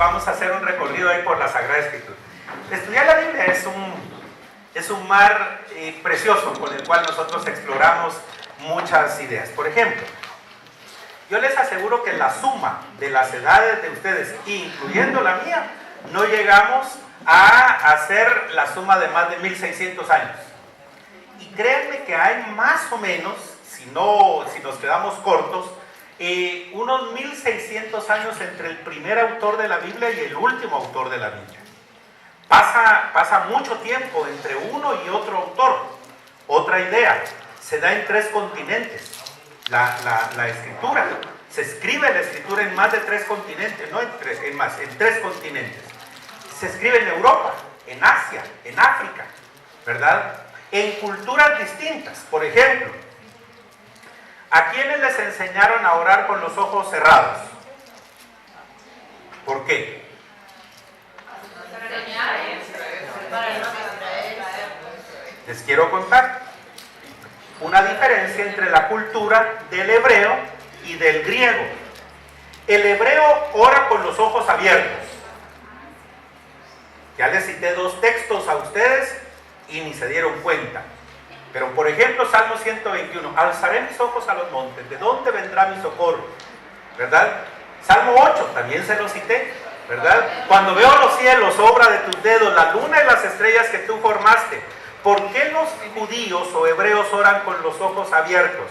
vamos a hacer un recorrido ahí por la Sagrada Escritura. Estudiar la Biblia es un mar precioso con el cual nosotros exploramos muchas ideas. Por ejemplo, yo les aseguro que la suma de las edades de ustedes, incluyendo la mía, no llegamos a hacer la suma de más de 1600 años. Y créanme que hay más o menos, si nos quedamos cortos, unos 1600 años entre el primer autor de la Biblia y el último autor de la Biblia. Pasa mucho tiempo entre uno y otro autor. Otra idea, se da en 3 continentes la escritura. Se escribe la escritura en más de 3 continentes, no en 3 continentes. Se escribe en Europa, en Asia, en África, ¿verdad? En culturas distintas. Por ejemplo, ¿a quiénes les enseñaron a orar con los ojos cerrados? ¿Por qué? Les quiero contar una diferencia entre la cultura del hebreo y del griego. El hebreo ora con los ojos abiertos. Ya les cité 2 textos a ustedes y ni se dieron cuenta. Pero por ejemplo, Salmo 121, alzaré mis ojos a los montes, ¿de dónde vendrá mi socorro? ¿Verdad? Salmo 8, también se lo cité, ¿verdad? Cuando veo los cielos, obra de tus dedos, la luna y las estrellas que tú formaste. ¿Por qué los judíos o hebreos oran con los ojos abiertos?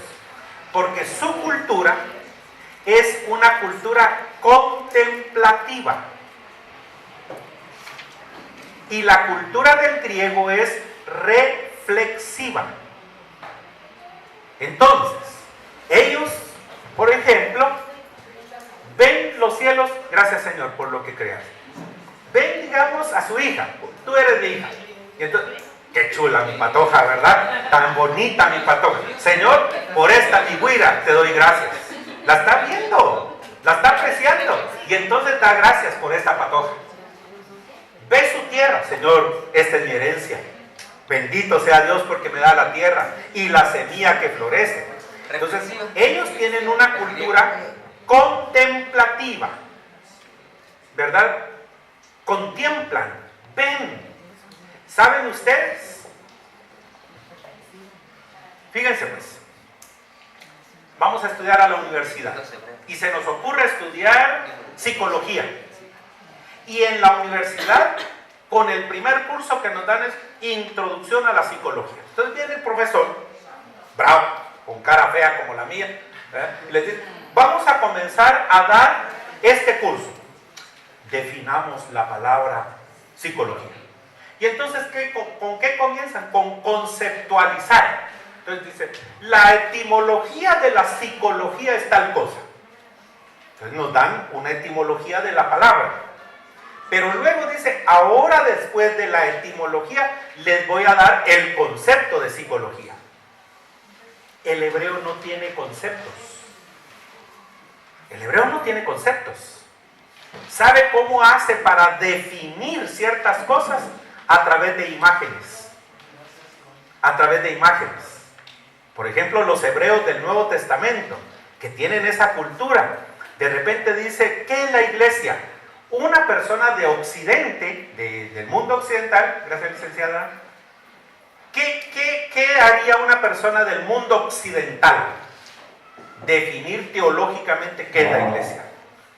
Porque su cultura es una cultura contemplativa. Y la cultura del griego es reflexiva. Entonces, ellos, por ejemplo, ven los cielos, gracias Señor por lo que creas. Ven, digamos, a su hija, tú eres mi hija. Y entonces, qué chula mi patoja, ¿verdad? Tan bonita mi patoja. Señor, por esta mi güira te doy gracias. La está viendo, la está apreciando. Y entonces da gracias por esta patoja. Ve su tierra, Señor, esta es mi herencia. Bendito sea Dios porque me da la tierra y la semilla que florece. Entonces, ellos tienen una cultura contemplativa, ¿verdad? Contemplan, ven. ¿Saben ustedes? Fíjense pues, vamos a estudiar a la universidad y se nos ocurre estudiar psicología. Y en la universidad, con el primer curso que nos dan es Introducción a la Psicología. Entonces viene el profesor, bravo, con cara fea como la mía, y les dice, vamos a comenzar a dar este curso. Definamos la palabra psicología. Y entonces, ¿con qué comienzan? Con conceptualizar. Entonces dice, la etimología de la psicología es tal cosa. Entonces nos dan una etimología de la palabra. Pero luego dice, ahora después de la etimología, les voy a dar el concepto de psicología. El hebreo no tiene conceptos. El hebreo no tiene conceptos. ¿Sabe cómo hace para definir ciertas cosas? A través de imágenes. A través de imágenes. Por ejemplo, los hebreos del Nuevo Testamento, que tienen esa cultura, de repente dice, ¿qué es la iglesia? Una persona de Occidente, del mundo occidental, gracias licenciada, ¿qué haría una persona del mundo occidental? Definir teológicamente qué es la iglesia.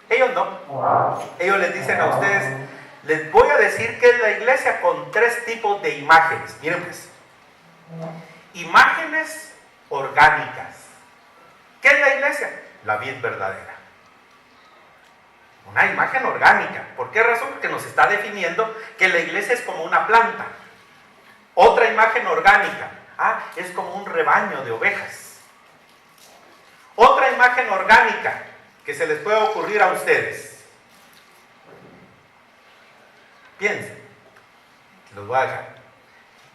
Ellos no. Ellos les dicen a ustedes, les voy a decir qué es la iglesia con 3 tipos de imágenes. Miren pues, imágenes orgánicas. ¿Qué es la iglesia? La vid verdadera. Una imagen orgánica. ¿Por qué razón? Porque nos está definiendo que la iglesia es como una planta. Otra imagen orgánica. Es como un rebaño de ovejas. Otra imagen orgánica que se les puede ocurrir a ustedes. Piensen. Los voy a dejar.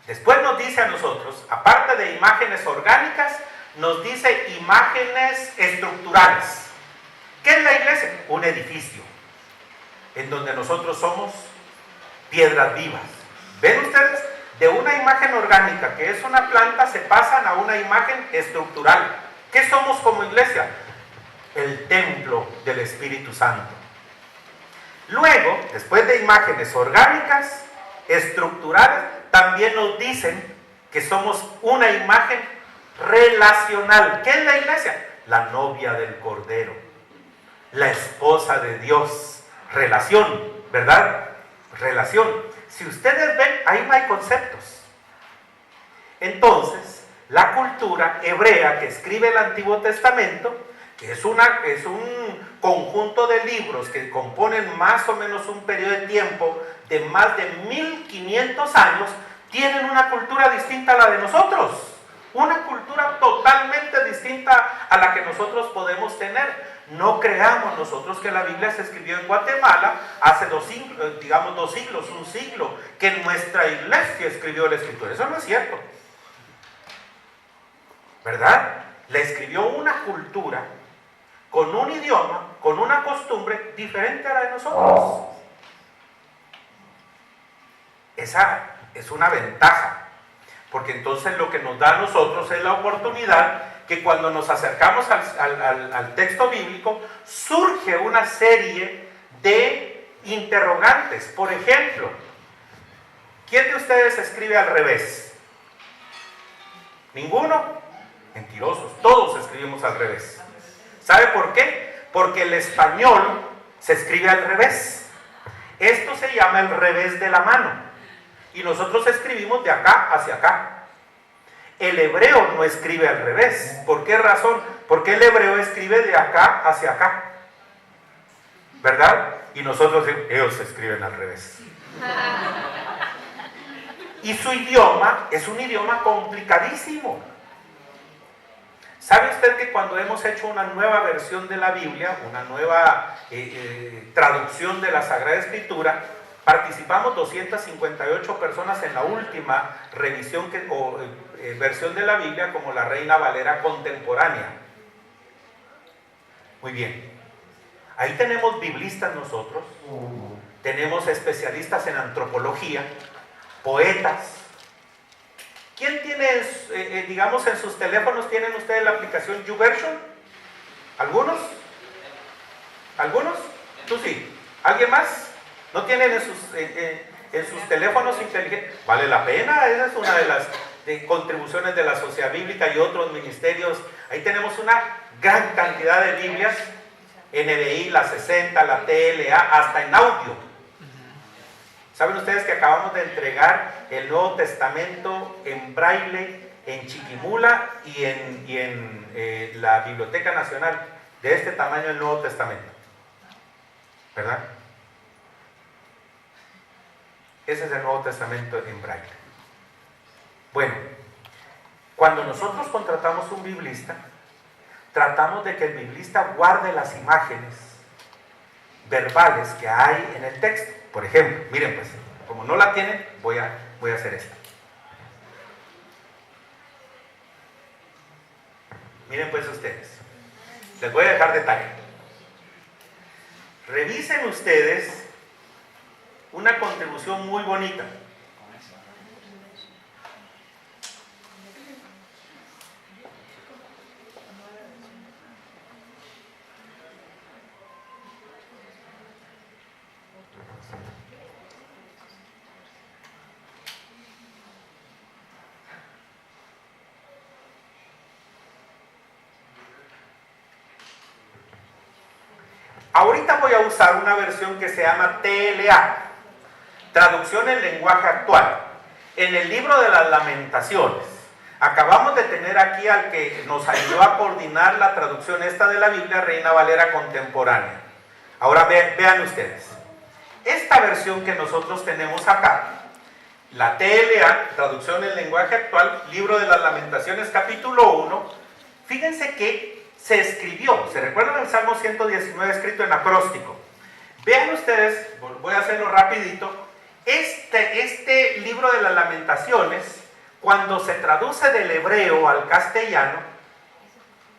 Después nos dice a nosotros, aparte de imágenes orgánicas, nos dice imágenes estructurales. ¿Qué es la iglesia? Un edificio en donde nosotros somos piedras vivas. ¿Ven ustedes? De una imagen orgánica, que es una planta, se pasan a una imagen estructural. ¿Qué somos como iglesia? El templo del Espíritu Santo. Luego, después de imágenes orgánicas, estructurales, también nos dicen que somos una imagen relacional. ¿Qué es la iglesia? La novia del Cordero, la esposa de Dios. Relación, ¿verdad? Relación. Si ustedes ven, ahí no hay conceptos. Entonces, la cultura hebrea que escribe el Antiguo Testamento, que es un conjunto de libros que componen más o menos un periodo de tiempo de más de 1500 años, tienen una cultura distinta a la de nosotros. Una cultura totalmente distinta a la que nosotros podemos tener. No creamos nosotros que la Biblia se escribió en Guatemala hace 2 siglos, un siglo, que nuestra iglesia escribió la Escritura. Eso no es cierto, ¿verdad? La escribió una cultura con un idioma, con una costumbre diferente a la de nosotros. Esa es una ventaja, porque entonces lo que nos da a nosotros es la oportunidad que cuando nos acercamos al texto bíblico, surge una serie de interrogantes. Por ejemplo, ¿quién de ustedes escribe al revés? ¿Ninguno? Mentirosos, todos escribimos al revés. ¿Sabe por qué? Porque el español se escribe al revés. Esto se llama el revés de la mano. Y nosotros escribimos de acá hacia acá. El hebreo no escribe al revés. ¿Por qué razón? Porque el hebreo escribe de acá hacia acá, ¿verdad? Y nosotros, ellos escriben al revés. Y su idioma es un idioma complicadísimo. ¿Sabe usted que cuando hemos hecho una nueva versión de la Biblia, una nueva traducción de la Sagrada Escritura, participamos 258 personas en la última revisión versión de la Biblia como la Reina Valera contemporánea? Muy bien. Ahí tenemos biblistas nosotros, tenemos especialistas en antropología, poetas. ¿Quién tiene, digamos, en sus teléfonos, tienen ustedes la aplicación YouVersion? ¿Algunos? ¿Algunos? Tú sí. ¿Alguien más? ¿No tienen en sus teléfonos inteligentes? Vale la pena, esa es una de las contribuciones de la Sociedad Bíblica y otros ministerios. Ahí tenemos una gran cantidad de Biblias, NBI, la 60, la TLA, hasta en audio. ¿Saben ustedes que acabamos de entregar el Nuevo Testamento en braille, en Chiquimula y en la Biblioteca Nacional? De este tamaño el Nuevo Testamento, ¿verdad? Ese es el Nuevo Testamento en braille. Bueno, cuando nosotros contratamos un biblista, tratamos de que el biblista guarde las imágenes verbales que hay en el texto. Por ejemplo, miren pues, como no la tienen, voy a hacer esto. Miren pues ustedes, les voy a dejar detalle. Revisen ustedes una contribución muy bonita. Ahorita voy a usar una versión que se llama TLA, traducción en lenguaje actual. En el libro de las Lamentaciones, acabamos de tener aquí al que nos ayudó a coordinar la traducción esta de la Biblia, Reina Valera contemporánea. Ahora vean ustedes, esta versión que nosotros tenemos acá, la TLA, traducción en lenguaje actual, libro de las Lamentaciones, capítulo 1, fíjense que se escribió, ¿se recuerdan el Salmo 119 escrito en acróstico? Vean ustedes, voy a hacerlo rapidito, este libro de las Lamentaciones, cuando se traduce del hebreo al castellano,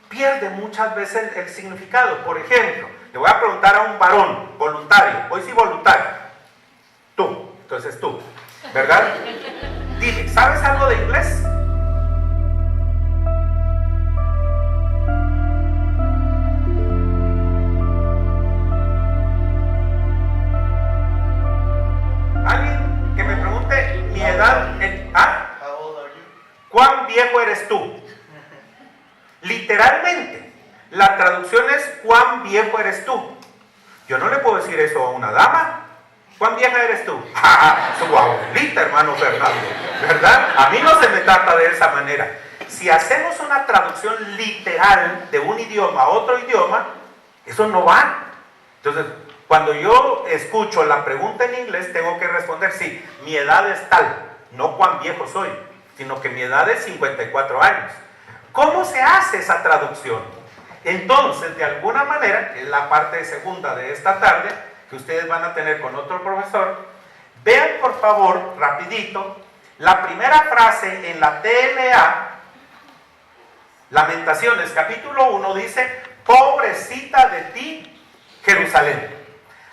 pierde muchas veces el significado. Por ejemplo, le voy a preguntar a un varón voluntario, hoy sí voluntario, tú, entonces tú, ¿verdad? Dime, ¿sabes algo de inglés? ¿cuán viejo eres tú? Literalmente, la traducción es ¿cuán viejo eres tú? Yo no le puedo decir eso a una dama. ¿Cuán vieja eres tú? ¡Ah! Su abuelita, hermano Fernando, ¿verdad? A mí no se me trata de esa manera. Si hacemos una traducción literal de un idioma a otro idioma, eso no va. Entonces, cuando yo escucho la pregunta en inglés, tengo que responder, sí, mi edad es tal, no cuán viejo soy, sino que mi edad es 54 años. ¿Cómo se hace esa traducción? Entonces, de alguna manera, que es la parte segunda de esta tarde, que ustedes van a tener con otro profesor, vean por favor, rapidito, la primera frase en la TLA, Lamentaciones, capítulo 1, dice, pobrecita de ti, Jerusalén.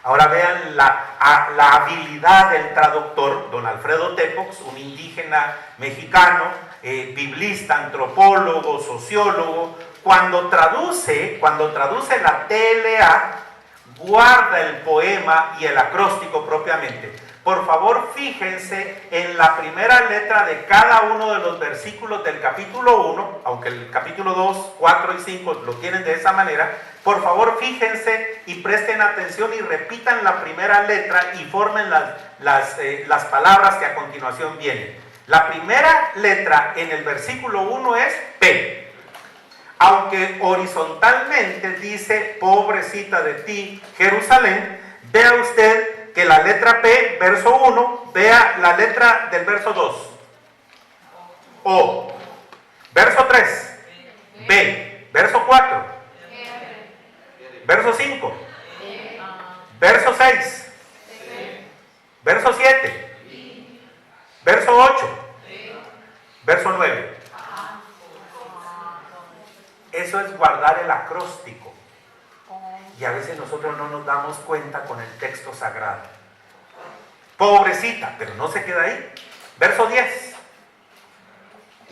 Ahora vean la habilidad del traductor, don Alfredo Tepox, un indígena mexicano, biblista, antropólogo, sociólogo. Cuando traduce la TLA, guarda el poema y el acróstico propiamente. Por favor, fíjense en la primera letra de cada uno de los versículos del capítulo 1, aunque el capítulo 2, 4 y 5 lo tienen de esa manera. Por favor, fíjense y presten atención y repitan la primera letra y formen las palabras que a continuación vienen. La primera letra en el versículo 1 es P. Aunque horizontalmente dice, pobrecita de ti, Jerusalén, vea usted que la letra P, verso 1, vea la letra del verso 2. O. Verso 3. B. Verso 4. Verso 5. Verso 6. Verso 7. Verso 8. Verso 9. Eso es guardar el acróstico. Y a veces nosotros no nos damos cuenta con el texto sagrado. Pobrecita, pero no se queda ahí. Verso 10.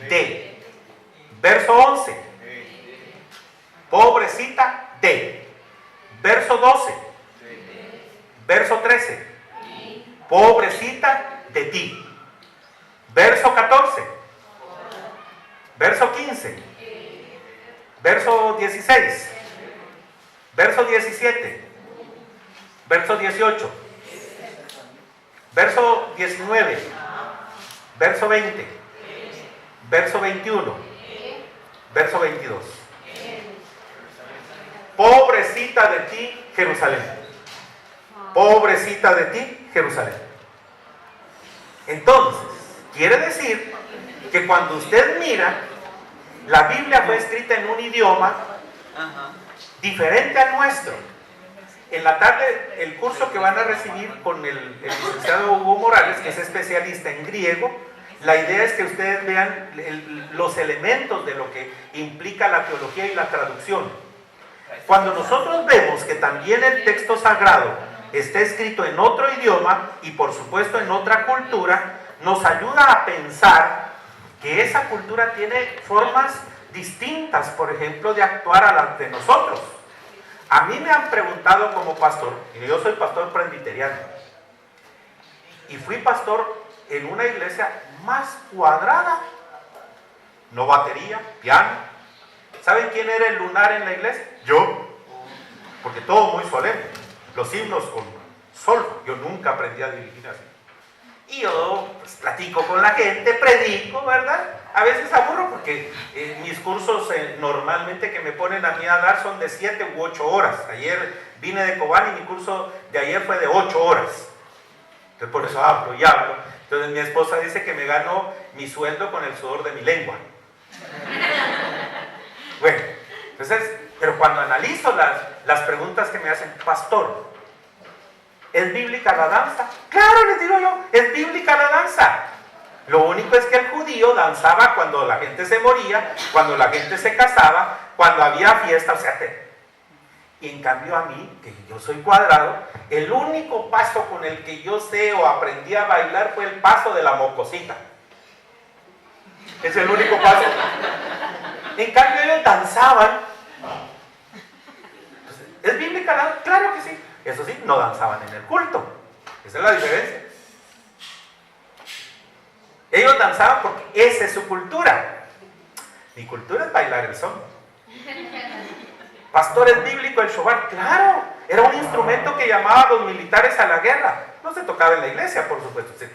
D. Verso 11. Pobrecita D. Verso 12. Verso 13. Pobrecita de ti. Verso 14. Verso 15. Verso 16. Verso 17, verso 18, verso 19, verso 20, verso 21, verso 22. Pobrecita de ti, Jerusalén. Pobrecita de ti, Jerusalén. Entonces, quiere decir que cuando usted mira, la Biblia fue escrita en un idioma diferente al nuestro. En la tarde, el curso que van a recibir con el licenciado Hugo Morales, que es especialista en griego, la idea es que ustedes vean los elementos de lo que implica la teología y la traducción. Cuando nosotros vemos que también el texto sagrado está escrito en otro idioma y por supuesto en otra cultura, nos ayuda a pensar que esa cultura tiene formas distintas, por ejemplo, de actuar a las de nosotros. A mí me han preguntado como pastor, y yo soy pastor presbiteriano, y fui pastor en una iglesia más cuadrada, no batería, piano. ¿Saben quién era el lunar en la iglesia? Yo, porque todo muy solemne, los himnos con sol, yo nunca aprendí a dirigir así. Y yo pues, platico con la gente, predico, ¿verdad? A veces aburro porque mis cursos normalmente que me ponen a mí a dar son de 7 u 8 horas. Ayer vine de Cobán y mi curso de ayer fue de 8 horas. Entonces por eso hablo y hablo. Entonces mi esposa dice que me gano mi sueldo con el sudor de mi lengua. Bueno, entonces, pero cuando analizo las preguntas que me hacen, pastor, ¿es bíblica la danza? Claro, les digo yo, es bíblica la danza. Lo único es que el judío danzaba cuando la gente se moría, cuando la gente se casaba, cuando había fiesta, o sea, y en cambio a mí, que yo soy cuadrado, el único paso con el que yo sé o aprendí a bailar fue el paso de la mocosita. Es el único paso. En cambio ellos danzaban. ¿Es bíblica la danza? Claro que sí. Eso sí, no danzaban en el culto. Esa es la diferencia. Ellos danzaban porque esa es su cultura. Mi cultura es bailar el son. Pastor, ¿es bíblico el shofar? Claro, era un instrumento que llamaba a los militares a la guerra. No se tocaba en la iglesia, por supuesto, se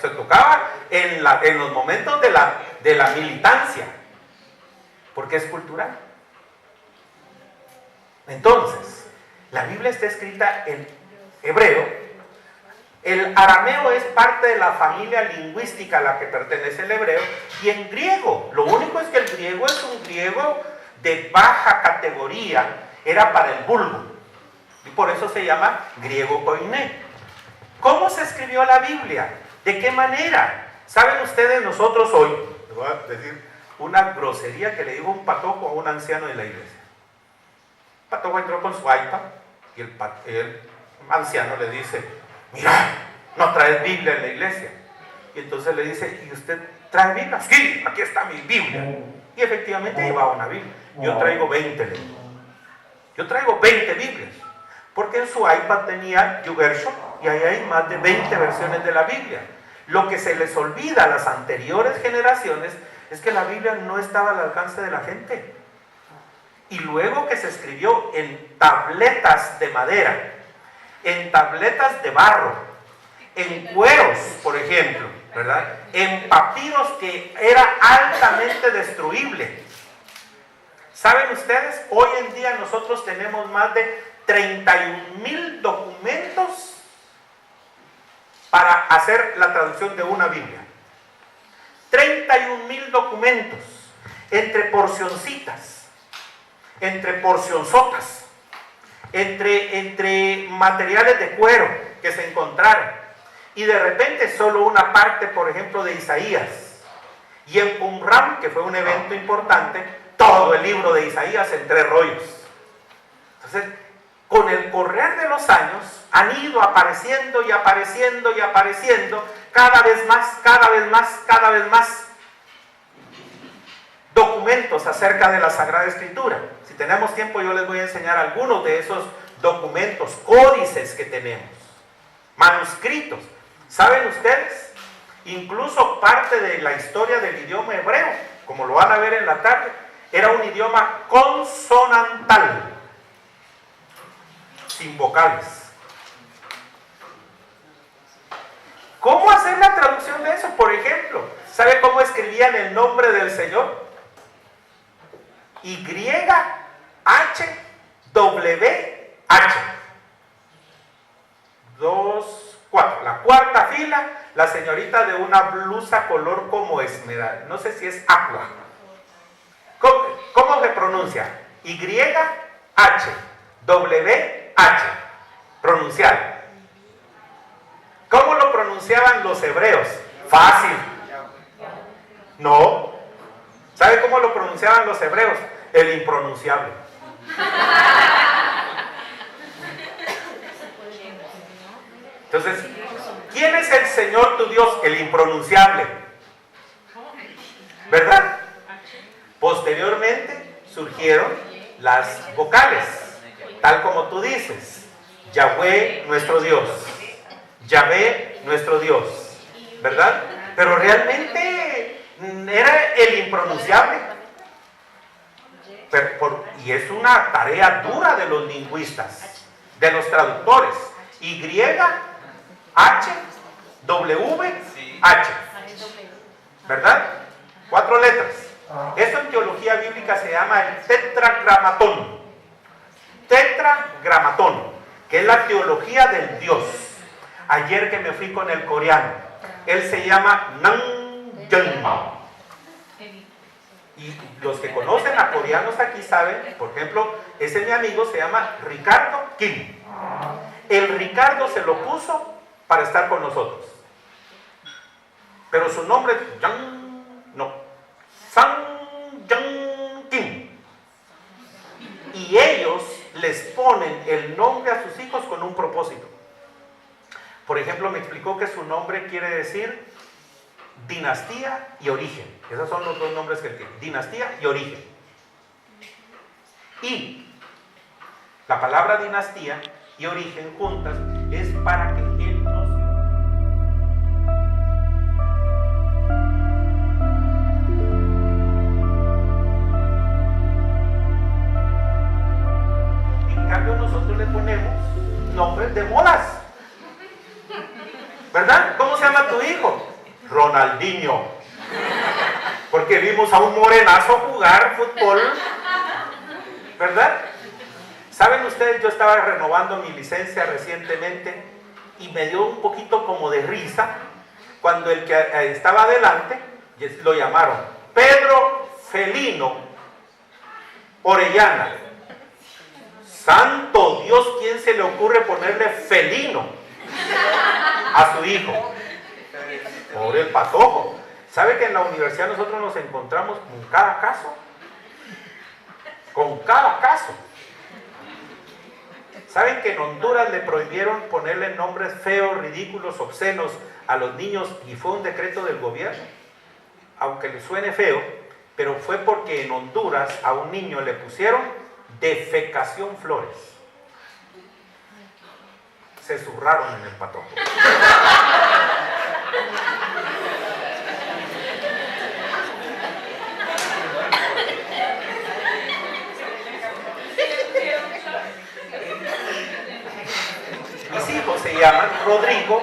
tocaba en los momentos de la militancia, porque es cultural. Entonces, la Biblia está escrita en hebreo. El arameo es parte de la familia lingüística a la que pertenece el hebreo, y en griego. Lo único es que el griego es un griego de baja categoría, era para el vulgo, y por eso se llama griego koiné. ¿Cómo se escribió la Biblia? ¿De qué manera? ¿Saben ustedes? Nosotros hoy, les voy a decir una grosería que le dijo un patojo a un anciano de la iglesia. El patojo entró con su iPad y el anciano le dice: mira, no traes Biblia en la iglesia. Y entonces le dice: ¿y usted trae Biblia? Sí, aquí está mi Biblia. Y efectivamente llevaba una Biblia. Yo traigo 20 libros. Yo traigo 20 Biblias. Porque en su iPad tenía YouVersion y ahí hay más de 20 versiones de la Biblia. Lo que se les olvida a las anteriores generaciones es que la Biblia no estaba al alcance de la gente. Y luego que se escribió en tabletas de madera, en tabletas de barro, en cueros, por ejemplo, ¿verdad? En papiros que era altamente destruible. ¿Saben ustedes? Hoy en día nosotros tenemos más de 31,000 documentos para hacer la traducción de una Biblia. 31,000 documentos, entre porcioncitas, entre porcionzotas, entre materiales de cuero que se encontraron, y de repente solo una parte, por ejemplo, de Isaías, y en Qumran, que fue un evento importante, todo el libro de Isaías en 3 rollos. Entonces, con el correr de los años han ido apareciendo y apareciendo y apareciendo cada vez más documentos acerca de la Sagrada Escritura. Si tenemos tiempo, yo les voy a enseñar algunos de esos documentos, códices que tenemos, manuscritos. ¿Saben ustedes? Incluso parte de la historia del idioma hebreo, como lo van a ver en la tarde, era un idioma consonantal, sin vocales. ¿Cómo hacer la traducción de eso? Por ejemplo, ¿sabe cómo escribían el nombre del Señor? YHWH. 2, 4. La cuarta fila, la señorita de una blusa color como esmeralda. No sé si es aqua. ¿Cómo se pronuncia? YHWH. Pronunciar. ¿Cómo lo pronunciaban los hebreos? Fácil. No. ¿Sabe cómo lo pronunciaban los hebreos? El impronunciable. Entonces, ¿quién es el Señor tu Dios? El impronunciable. ¿Verdad? Posteriormente surgieron las vocales, tal como tú dices. Yahweh nuestro Dios, Yahvé nuestro Dios, ¿verdad? Pero realmente era el impronunciable. Y es una tarea dura de los lingüistas, de los traductores. YHWH, ¿verdad? 4 letras. Esto en teología bíblica se llama el tetragramatón. Tetragramatón, que es la teología del Dios. Ayer que me fui con el coreano, él se llama Namjoon. Y los que conocen a coreanos aquí saben, por ejemplo, ese mi amigo se llama Ricardo Kim. El Ricardo se lo puso para estar con nosotros. Pero su nombre es Sang Kim. Y ellos les ponen el nombre a sus hijos con un propósito. Por ejemplo, me explicó que su nombre quiere decir dinastía y origen. Esos son los 2 nombres que tiene: dinastía y origen. Y la palabra dinastía y origen juntas es para que él no se... Ronaldinho, porque vimos a un morenazo jugar fútbol, ¿verdad? ¿Saben ustedes? Yo estaba renovando mi licencia recientemente y me dio un poquito como de risa cuando el que estaba adelante lo llamaron Pedro Felino Orellana. Santo Dios, ¿quién se le ocurre ponerle felino a su hijo? Pobre el patojo. ¿Sabe que en la universidad nosotros nos encontramos con cada caso? Con cada caso. ¿Saben que en Honduras le prohibieron ponerle nombres feos, ridículos, obscenos a los niños y fue un decreto del gobierno? Aunque le suene feo, pero fue porque en Honduras a un niño le pusieron defecación Flores. Se zurraron en el patojo. Mis hijos se llaman Rodrigo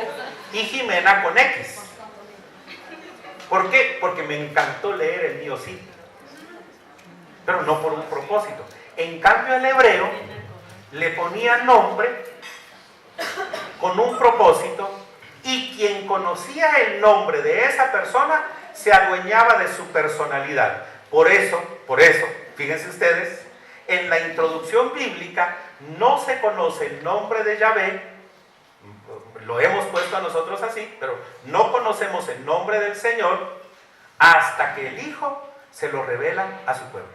y Jimena con X. ¿Por qué? Porque me encantó leer el mío sí, pero no por un propósito. En cambio el hebreo le ponía nombre con un propósito y quien conocía el nombre de esa persona se adueñaba de su personalidad. Por eso, fíjense ustedes, en la introducción bíblica no se conoce el nombre de Yahvé. Lo hemos puesto a nosotros así, pero no conocemos el nombre del Señor hasta que el Hijo se lo revela a su pueblo.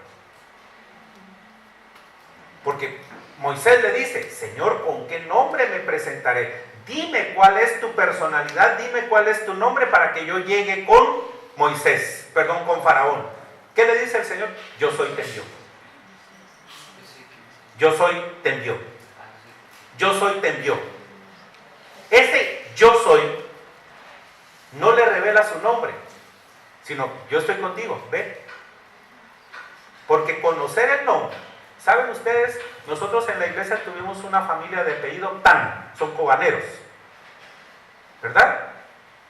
Porque Moisés le dice, Señor, ¿con qué nombre me presentaré? Dime cuál es tu personalidad, dime cuál es tu nombre para que yo llegue con con Faraón. ¿Qué le dice el Señor? Yo soy te envió. Yo soy te envió. Yo soy te envió. Ese yo soy no le revela su nombre, sino yo estoy contigo, ve. Porque conocer el nombre, ¿saben ustedes? Nosotros en la iglesia tuvimos una familia de apellido Tan, son cobaneros, ¿verdad?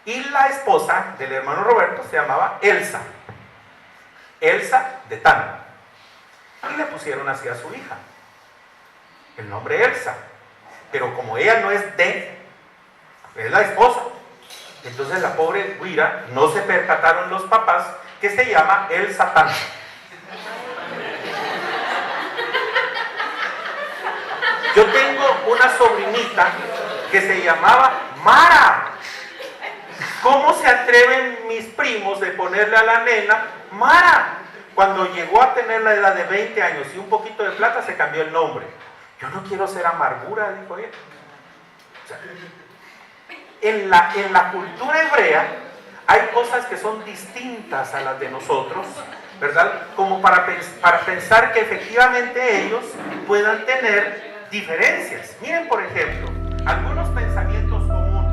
Y la esposa del hermano Roberto se llamaba Elsa, Elsa de Tan. Y le pusieron así a su hija, el nombre Elsa. Pero como ella no es es la esposa. Entonces la pobre Guira, no se percataron los papás que se llama el Satán. Yo tengo una sobrinita que se llamaba Mara. ¿Cómo se atreven mis primos de ponerle a la nena Mara? Cuando llegó a tener la edad de 20 años y un poquito de plata se cambió el nombre. Yo no quiero ser amargura, dijo ella. O sea, en la cultura hebrea hay cosas que son distintas a las de nosotros, ¿verdad? Como para pensar que efectivamente ellos puedan tener diferencias. Miren, por ejemplo, algunos pensamientos comunes.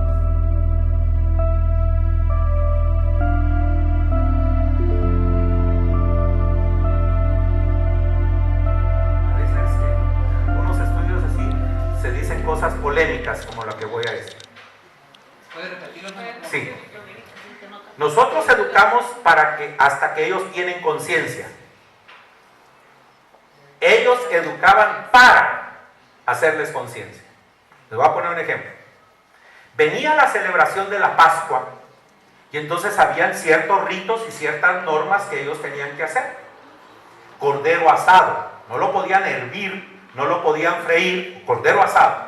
A veces en algunos estudios así se dicen cosas polémicas como la que voy a decir. ¿Puede repetirlo? Sí. Nosotros educamos hasta que ellos tienen conciencia. Ellos educaban para hacerles conciencia. Les voy a poner un ejemplo. Venía la celebración de la Pascua y entonces habían ciertos ritos y ciertas normas que ellos tenían que hacer. Cordero asado, no lo podían hervir, no lo podían freír, cordero asado.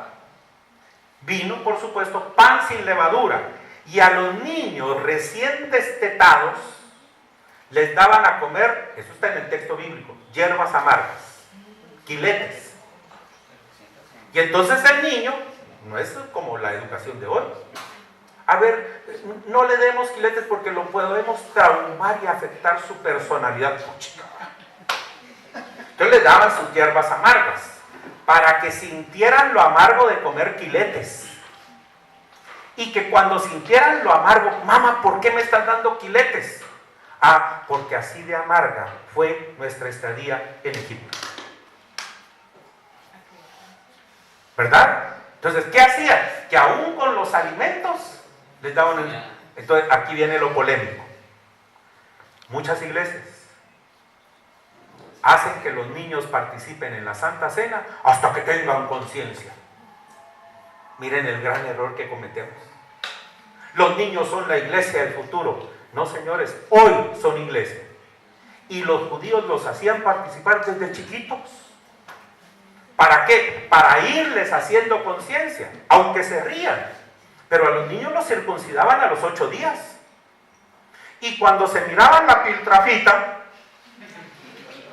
Vino, por supuesto, pan sin levadura. Y a los niños recién destetados les daban a comer, eso está en el texto bíblico, hierbas amargas, quiletes. Y entonces el niño, no es como la educación de hoy. A ver, no le demos quiletes porque lo podemos traumar y afectar su personalidad. Entonces le daban sus hierbas amargas para que sintieran lo amargo de comer quiletes. Y que cuando sintieran lo amargo, mamá, ¿por qué me estás dando quiletes? Ah, porque así de amarga fue nuestra estadía en Egipto. ¿Verdad? Entonces, ¿qué hacían? Que aún con los alimentos les daban... Entonces, aquí viene lo polémico. Muchas iglesias hacen que los niños participen en la Santa Cena hasta que tengan conciencia. Miren el gran error que cometemos. Los niños son la iglesia del futuro. No, señores, hoy son iglesia. Y los judíos los hacían participar desde chiquitos. ¿Para qué? Para irles haciendo conciencia, aunque se rían. Pero a los niños los circuncidaban a los 8 días. Y cuando se miraban la piltrafita,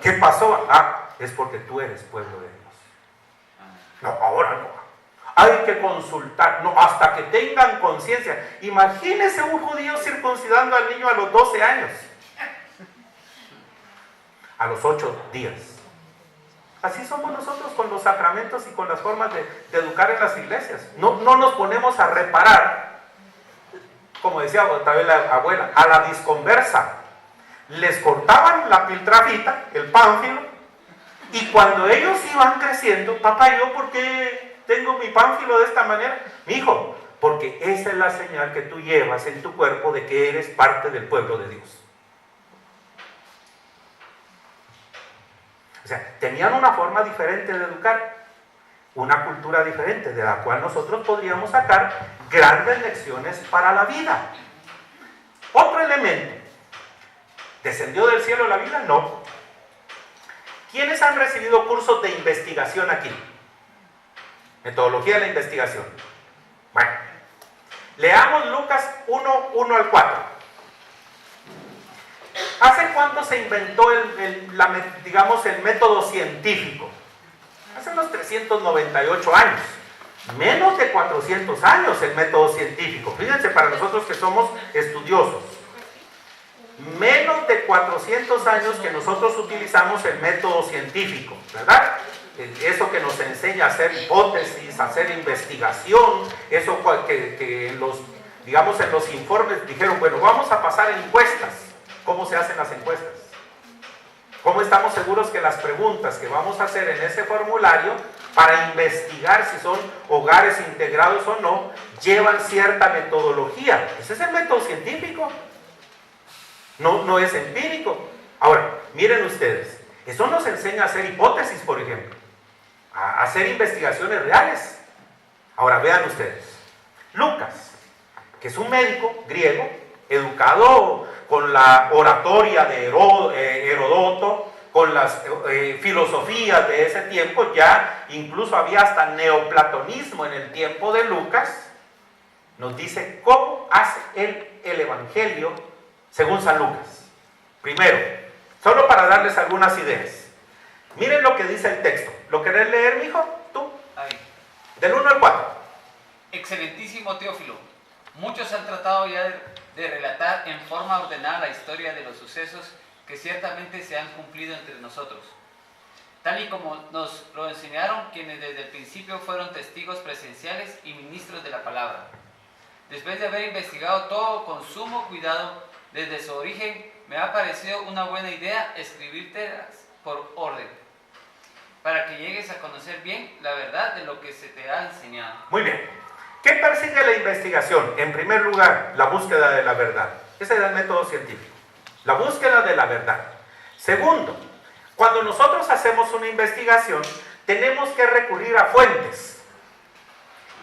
¿qué pasó? Ah, es porque tú eres pueblo de Dios. No, ahora no. Hay que consultar, no, hasta que tengan conciencia. Imagínese un judío circuncidando al niño a los 12 años. A los 8 días. Así somos nosotros con los sacramentos y con las formas de educar en las iglesias. No nos ponemos a reparar, como decía otra vez la abuela, a la disconversa. Les cortaban la piltrafita, el pánfilo, y cuando ellos iban creciendo, papá, ¿yo por qué tengo mi pánfilo de esta manera? Mi hijo, porque esa es la señal que tú llevas en tu cuerpo de que eres parte del pueblo de Dios. O sea, tenían una forma diferente de educar, una cultura diferente, de la cual nosotros podríamos sacar grandes lecciones para la vida. Otro elemento. ¿Descendió del cielo la Biblia? No. ¿Quiénes han recibido cursos de investigación aquí? Metodología de la investigación. Bueno, leamos Lucas 1, 1 al 4. ¿Hace cuánto se inventó el método científico? Hace unos 398 años. Menos de 400 años el método científico. Fíjense, para nosotros que somos estudiosos. Menos de 400 años que nosotros utilizamos el método científico, ¿verdad? Eso que nos enseña a hacer hipótesis, a hacer investigación, eso que en los informes dijeron, bueno, vamos a pasar encuestas. ¿Cómo se hacen las encuestas? ¿Cómo estamos seguros que las preguntas que vamos a hacer en ese formulario para investigar si son hogares integrados o no, llevan cierta metodología? Ese es el método científico. No es empírico. Ahora, miren ustedes, eso nos enseña a hacer hipótesis, por ejemplo, a hacer investigaciones reales. Ahora, vean ustedes, Lucas, que es un médico griego, educado con la oratoria de Heródoto, con las filosofías de ese tiempo, ya incluso había hasta neoplatonismo en el tiempo de Lucas, nos dice cómo hace él el evangelio según San Lucas. Primero, solo para darles algunas ideas, miren lo que dice el texto. ¿Lo querés leer, mijo? ¿Tú? Ahí. Del 1 al 4. Excelentísimo Teófilo, muchos han tratado ya de relatar en forma ordenada la historia de los sucesos que ciertamente se han cumplido entre nosotros, tal y como nos lo enseñaron quienes desde el principio fueron testigos presenciales y ministros de la palabra. Después de haber investigado todo con sumo cuidado desde su origen, me ha parecido una buena idea escribírtelas por orden, para que llegues a conocer bien la verdad de lo que se te ha enseñado. Muy bien. ¿Qué persigue la investigación? En primer lugar, la búsqueda de la verdad. Ese es el método científico. La búsqueda de la verdad. Segundo, cuando nosotros hacemos una investigación, tenemos que recurrir a fuentes.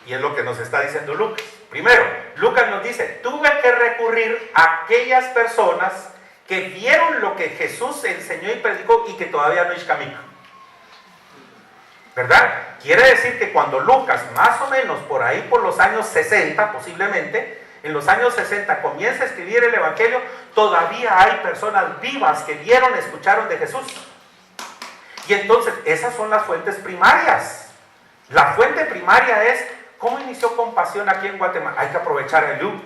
Y es lo que nos está diciendo Lucas. Primero, Lucas nos dice, tuve que recurrir a aquellas personas que vieron lo que Jesús enseñó y predicó y que todavía no es camino. ¿Verdad? Quiere decir que cuando Lucas, más o menos por ahí por los años 60 posiblemente, en los años 60 comienza a escribir el Evangelio, todavía hay personas vivas que vieron, escucharon de Jesús. Y entonces, esas son las fuentes primarias. La fuente primaria es, ¿cómo inició Compasión aquí en Guatemala? Hay que aprovechar a Eliú,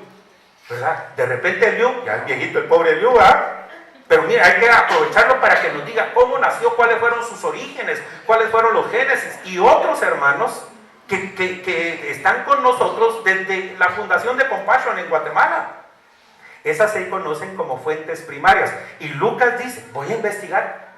¿verdad? De repente Eliú, ya es viejito el pobre Eliú, ¿verdad? Pero mira, hay que aprovecharlo para que nos diga cómo nació, cuáles fueron sus orígenes, cuáles fueron los génesis. Y otros hermanos que están con nosotros desde la fundación de Compassion en Guatemala. Esas se conocen como fuentes primarias. Y Lucas dice, voy a investigar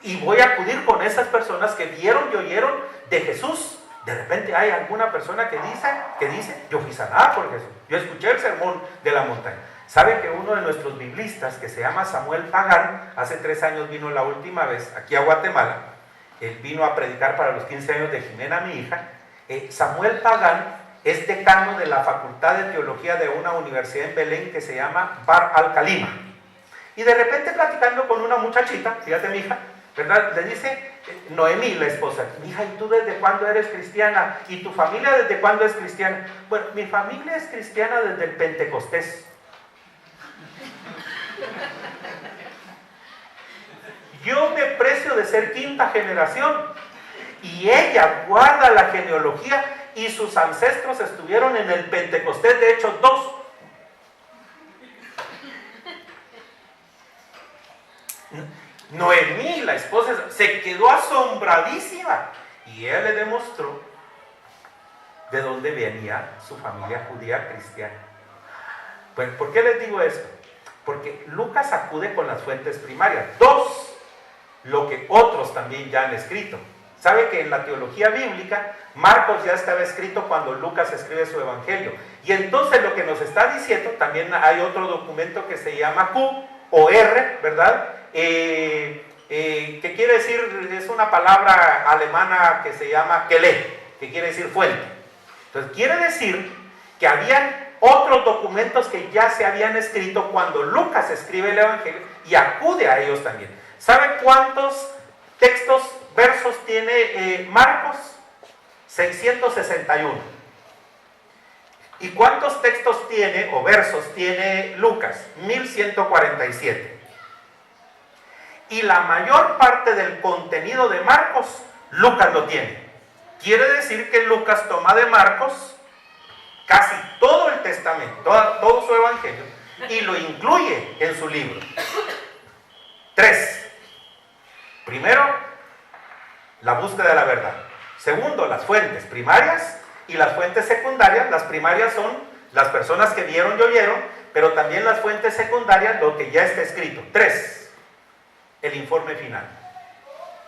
y voy a acudir con esas personas que vieron y oyeron de Jesús. De repente hay alguna persona que dice, yo fui sanada por Jesús. Yo escuché el sermón de la montaña. ¿Sabe que uno de nuestros biblistas, que se llama Samuel Pagán, hace 3 años vino la última vez aquí a Guatemala? Él vino a predicar para los 15 años de Jimena, mi hija. Samuel Pagán es decano de la Facultad de Teología de una universidad en Belén que se llama Bar al-Khalima. Y de repente platicando con una muchachita, fíjate mi hija, ¿verdad? Le dice Noemí, la esposa: hija, ¿y tú desde cuándo eres cristiana? ¿Y tu familia desde cuándo es cristiana? Bueno, mi familia es cristiana desde el Pentecostés. Yo me precio de ser 5ª generación y ella guarda la genealogía y sus ancestros estuvieron en el Pentecostés, de hecho 2. Noemí, la esposa, se quedó asombradísima y ella le demostró de dónde venía su familia judía cristiana. Pues, ¿por qué les digo esto? Porque Lucas acude con las fuentes primarias. 2, lo que otros también ya han escrito. Sabe que en la teología bíblica, Marcos ya estaba escrito cuando Lucas escribe su evangelio. Y entonces lo que nos está diciendo, también hay otro documento que se llama Q o R, ¿verdad? Que quiere decir, es una palabra alemana que se llama Quelle, que quiere decir fuente. Entonces quiere decir que habían otros documentos que ya se habían escrito cuando Lucas escribe el evangelio y acude a ellos también. ¿Sabe cuántos textos, versos tiene Marcos? 661. ¿Y cuántos textos tiene o versos tiene Lucas? 1147. Y la mayor parte del contenido de Marcos, Lucas lo tiene. Quiere decir que Lucas toma de Marcos casi todo el testamento, todo su evangelio, y lo incluye en su libro. 3. Primero, la búsqueda de la verdad. Segundo, las fuentes primarias y las fuentes secundarias. Las primarias son las personas que vieron y oyeron, pero también las fuentes secundarias, lo que ya está escrito. 3, el informe final.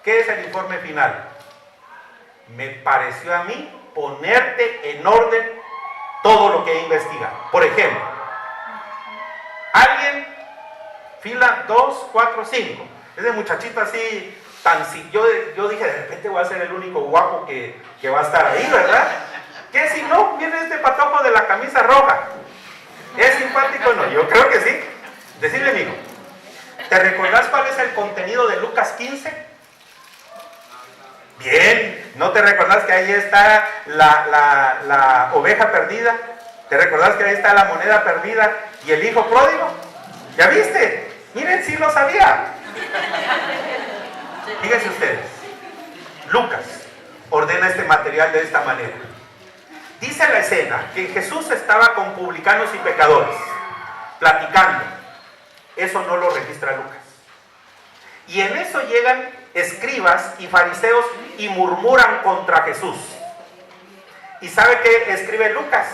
¿Qué es el informe final? Me pareció a mí ponerte en orden todo lo que he investigado. Por ejemplo, alguien, fila 2, 4, 5. Ese muchachito así, yo dije, de repente voy a ser el único guapo que va a estar ahí, ¿verdad? ¿Qué si no? Viene este patojo de la camisa roja. ¿Es simpático o no? Yo creo que sí. Decirle, amigo, ¿te recordás cuál es el contenido de Lucas 15? Bien, ¿no te recordás que ahí está la oveja perdida? ¿Te recordás que ahí está la moneda perdida y el hijo pródigo? ¿Ya viste? Miren, sí lo sabía. Fíjense ustedes, Lucas ordena este material de esta manera. Dice la escena que Jesús estaba con publicanos y pecadores, platicando. Eso no lo registra Lucas. Y en eso llegan escribas y fariseos y murmuran contra Jesús. ¿Y sabe qué escribe Lucas?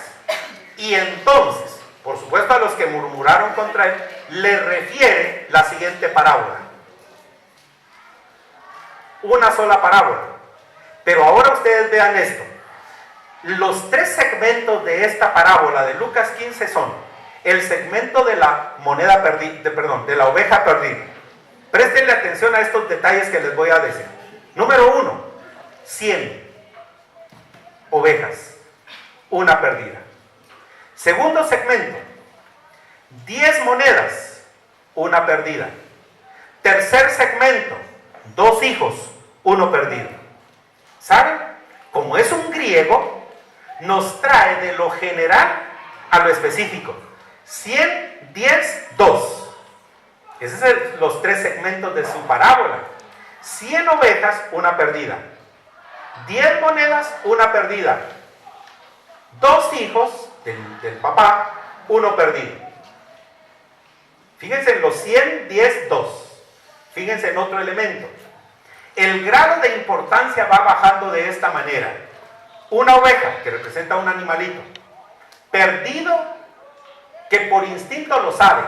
Y entonces, por supuesto, a los que murmuraron contra él, le refiere la siguiente parábola. Una sola parábola. Pero ahora ustedes vean esto. Los 3 segmentos de esta parábola de Lucas 15 son el segmento de la moneda perdida, de la oveja perdida. Préstenle atención a estos detalles que les voy a decir. Número 1, 100 ovejas, una perdida. Segundo segmento, 10 monedas, una perdida. Tercer segmento, 2 hijos, uno perdido. ¿Saben? Como es un griego, nos trae de lo general a lo específico. 100, 10, 2. Esos son los 3 segmentos de su parábola. 100 ovejas, una perdida. 10 monedas, una perdida. 2 hijos del papá, uno perdido. Fíjense en los 100, 10, 2. Fíjense en otro elemento. El grado de importancia va bajando de esta manera. Una oveja, que representa un animalito, perdido, que por instinto lo sabe,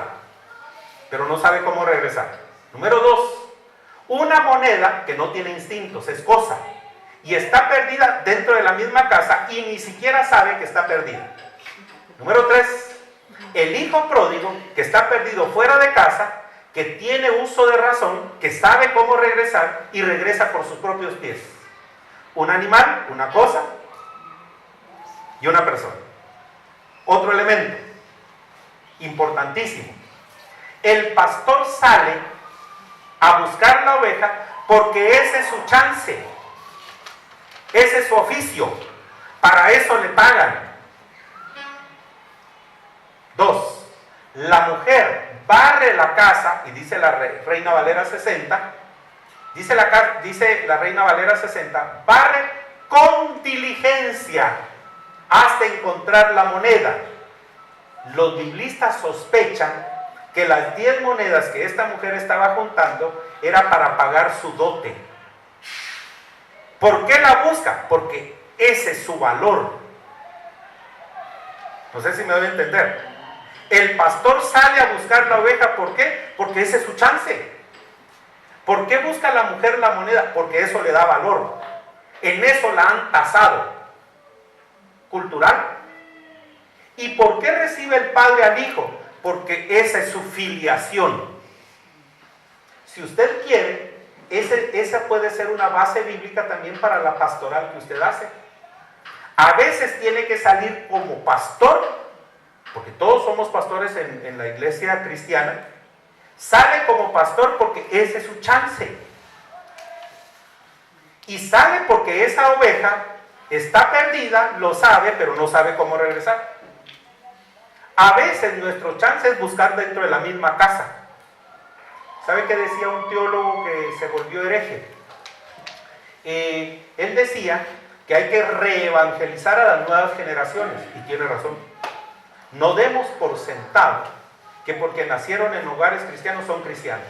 pero no sabe cómo regresar. Número 2, una moneda que no tiene instintos, es cosa, y está perdida dentro de la misma casa y ni siquiera sabe que está perdida. Número 3, El hijo pródigo que está perdido fuera de casa, que tiene uso de razón, que sabe cómo regresar y regresa por sus propios pies. Un animal, una cosa y una persona. Otro elemento importantísimo. El pastor sale a buscar la oveja porque ese es su chance. Ese es su oficio. Para eso le pagan. 2. La mujer barre la casa, y dice la Reina Valera 60, dice la Reina Valera 60, barre con diligencia hasta encontrar la moneda. Los biblistas sospechan que las 10 monedas que esta mujer estaba juntando era para pagar su dote. ¿Por qué la busca? Porque ese es su valor. No sé si me doy a entender. El pastor sale a buscar la oveja, ¿por qué? Porque ese es su chance. ¿Por qué busca la mujer la moneda? Porque eso le da valor. En eso la han tasado. Cultural. ¿Y por qué recibe el padre al hijo? Porque esa es su filiación. Si usted quiere, esa puede ser una base bíblica también para la pastoral que usted hace. A veces tiene que salir como pastor, porque todos somos pastores en la iglesia cristiana. Sale como pastor porque ese es su chance. Y sale porque esa oveja está perdida, lo sabe, pero no sabe cómo regresar. A veces nuestro chance es buscar dentro de la misma casa. ¿Sabe qué decía un teólogo que se volvió hereje? Él decía que hay que reevangelizar a las nuevas generaciones, y tiene razón. No demos por sentado que porque nacieron en hogares cristianos son cristianos.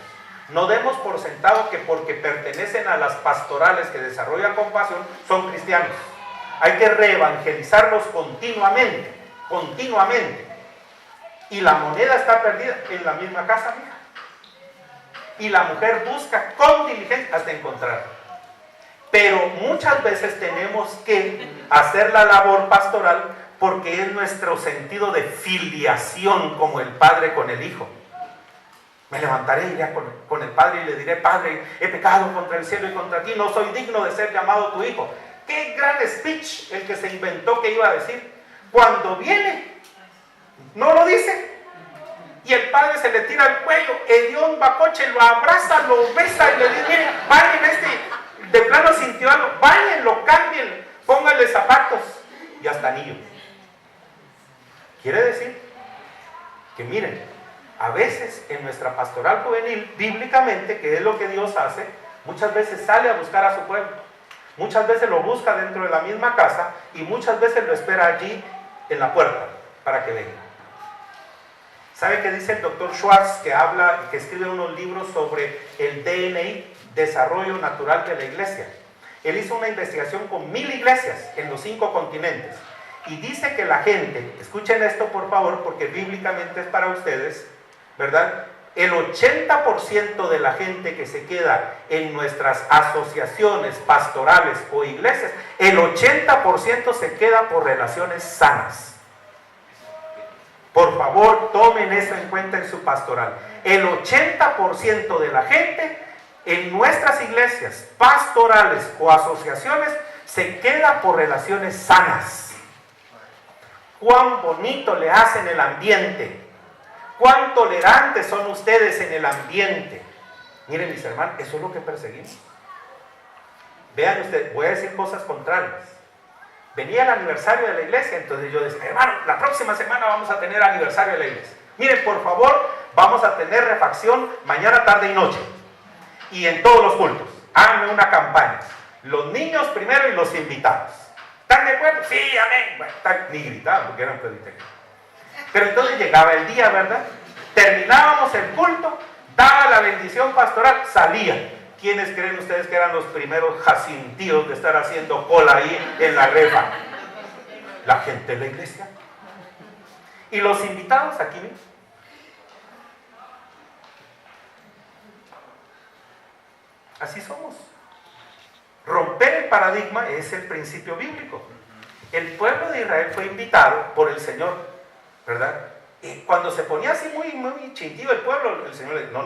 No demos por sentado que porque pertenecen a las pastorales que desarrollan compasión son cristianos. Hay que reevangelizarlos continuamente, continuamente. Y la moneda está perdida en la misma casa, mija. Y la mujer busca con diligencia hasta encontrarla. Pero muchas veces tenemos que hacer la labor pastoral porque es nuestro sentido de filiación como el padre con el hijo. Me levantaré y iré con el padre y le diré: Padre, he pecado contra el cielo y contra ti, no soy digno de ser llamado tu hijo. Qué gran speech el que se inventó que iba a decir. Cuando viene, no lo dice. Y el padre se le tira al cuello, Edión Bacoche lo abraza, lo besa y le dice: mire, vayan, de plano sintió algo, váyanlo, cambien, pónganle zapatos y hasta anillo. Quiere decir que miren, a veces en nuestra pastoral juvenil, bíblicamente, que es lo que Dios hace, muchas veces sale a buscar a su pueblo, muchas veces lo busca dentro de la misma casa y muchas veces lo espera allí en la puerta para que venga. ¿Sabe qué dice el doctor Schwartz, que escribe unos libros sobre el DNI, Desarrollo Natural de la Iglesia? Él hizo una investigación con 1000 iglesias en los 5 continentes y dice que la gente, escuchen esto por favor porque bíblicamente es para ustedes, ¿verdad? El 80% de la gente que se queda en nuestras asociaciones pastorales o iglesias, el 80% se queda por relaciones sanas. Por favor, tomen eso en cuenta en su pastoral. El 80% de la gente en nuestras iglesias pastorales o asociaciones se queda por relaciones sanas. Cuán bonito le hacen el ambiente. Cuán tolerantes son ustedes en el ambiente. Miren, mis hermanos, eso es lo que perseguimos. Vean ustedes, voy a decir cosas contrarias. Venía el aniversario de la iglesia, entonces yo decía: hermano, la próxima semana vamos a tener aniversario de la iglesia. Miren, por favor, vamos a tener refacción mañana, tarde y noche. Y en todos los cultos. Háganme una campaña. Los niños primero y los invitados. ¿Están de acuerdo? Sí, amén. Bueno, ni gritaban porque eran predicadores. Pero entonces llegaba el día, ¿verdad? Terminábamos el culto, daba la bendición pastoral, salía. ¿Quiénes creen ustedes que eran los primeros jacintíos de estar haciendo cola ahí en la refa? La gente de la iglesia. Y los invitados aquí mismo. Así somos. Romper el paradigma es el principio bíblico. El pueblo de Israel fue invitado por el Señor, ¿verdad? Cuando se ponía así muy chintillo el pueblo, el Señor le dice, no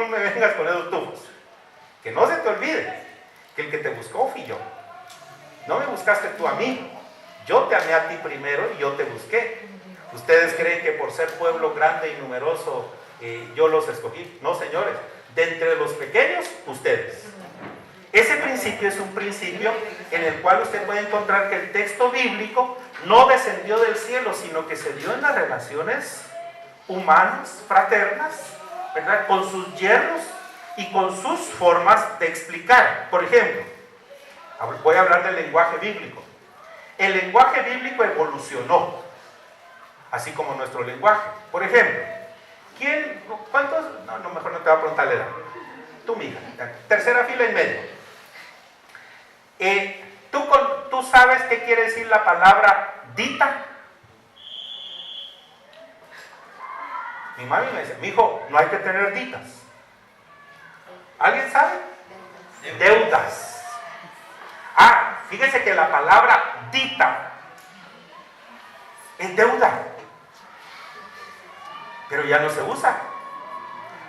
me vengas con esos tubos. Que no se te olvide que el que te buscó fui yo. No me buscaste tú a mí. Yo te amé a ti primero y yo te busqué. ¿Ustedes creen que por ser pueblo grande y numeroso yo los escogí? No, señores. De entre los pequeños, ustedes. Ese principio es un principio en el cual usted puede encontrar que el texto bíblico no descendió del cielo, sino que se dio en las relaciones humanas, fraternas, ¿verdad? Con sus yerros y con sus formas de explicar. Por ejemplo, voy a hablar del lenguaje bíblico. El lenguaje bíblico evolucionó, así como nuestro lenguaje. Por ejemplo, ¿cuántos? No, mejor no te voy a preguntar la edad. Tú, mija, tercera fila en medio. ¿Tú sabes qué quiere decir la palabra dita? Mi mami me dice, mijo, no hay que tener ditas. ¿Alguien sabe? Deudas. Fíjese que la palabra dita es deuda, pero ya no se usa.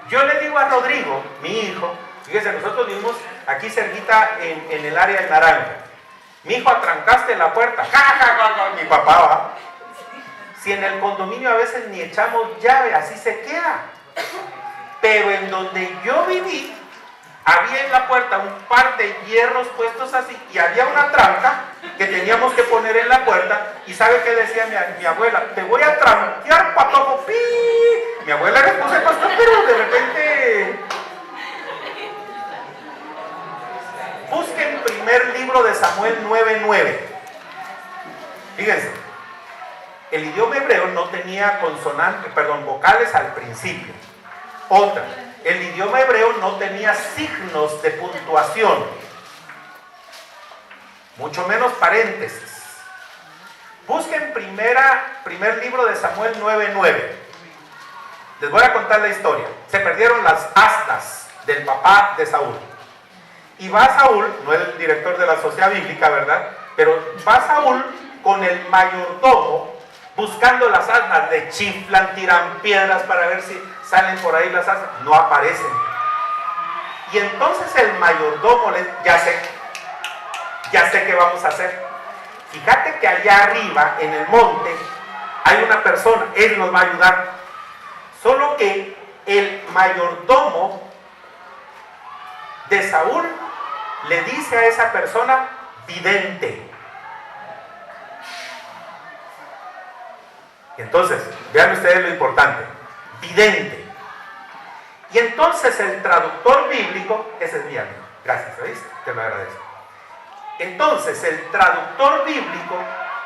Yo le digo a Rodrigo, mi hijo, fíjese, nosotros vivimos aquí cerquita en el área del Naranjo. Mi hijo, atrancaste la puerta. Mi papá va. Si en el condominio a veces ni echamos llave, así se queda. Pero en donde yo viví, había en la puerta un par de hierros puestos así y había una tranca que teníamos que poner en la puerta. ¿Y sabe qué decía mi abuela? Te voy a tranquear, patojo. ¡Pi! Mi abuela le puse pastor, pero de repente... Busquen primer libro de Samuel 9:9. Fíjense, el idioma hebreo no tenía vocales al principio. Otra, el idioma hebreo no tenía signos de puntuación, mucho menos paréntesis. Busquen primer libro de Samuel 9:9. Les voy a contar la historia. Se perdieron las asnas del papá de Saúl. Y va Saúl, no es el director de la sociedad bíblica, ¿verdad? Pero va Saúl con el mayordomo buscando las asnas. Le chiflan, tiran piedras para ver si salen por ahí las asnas. No aparecen. Y entonces el mayordomo ya sé qué vamos a hacer. Fíjate que allá arriba, en el monte, hay una persona, él nos va a ayudar. Solo que el mayordomo de Saúl le dice a esa persona vidente. Entonces, vean ustedes lo importante, vidente. Y entonces el traductor bíblico, ese es mi amigo, gracias, ¿veis? Te lo agradezco. Entonces el traductor bíblico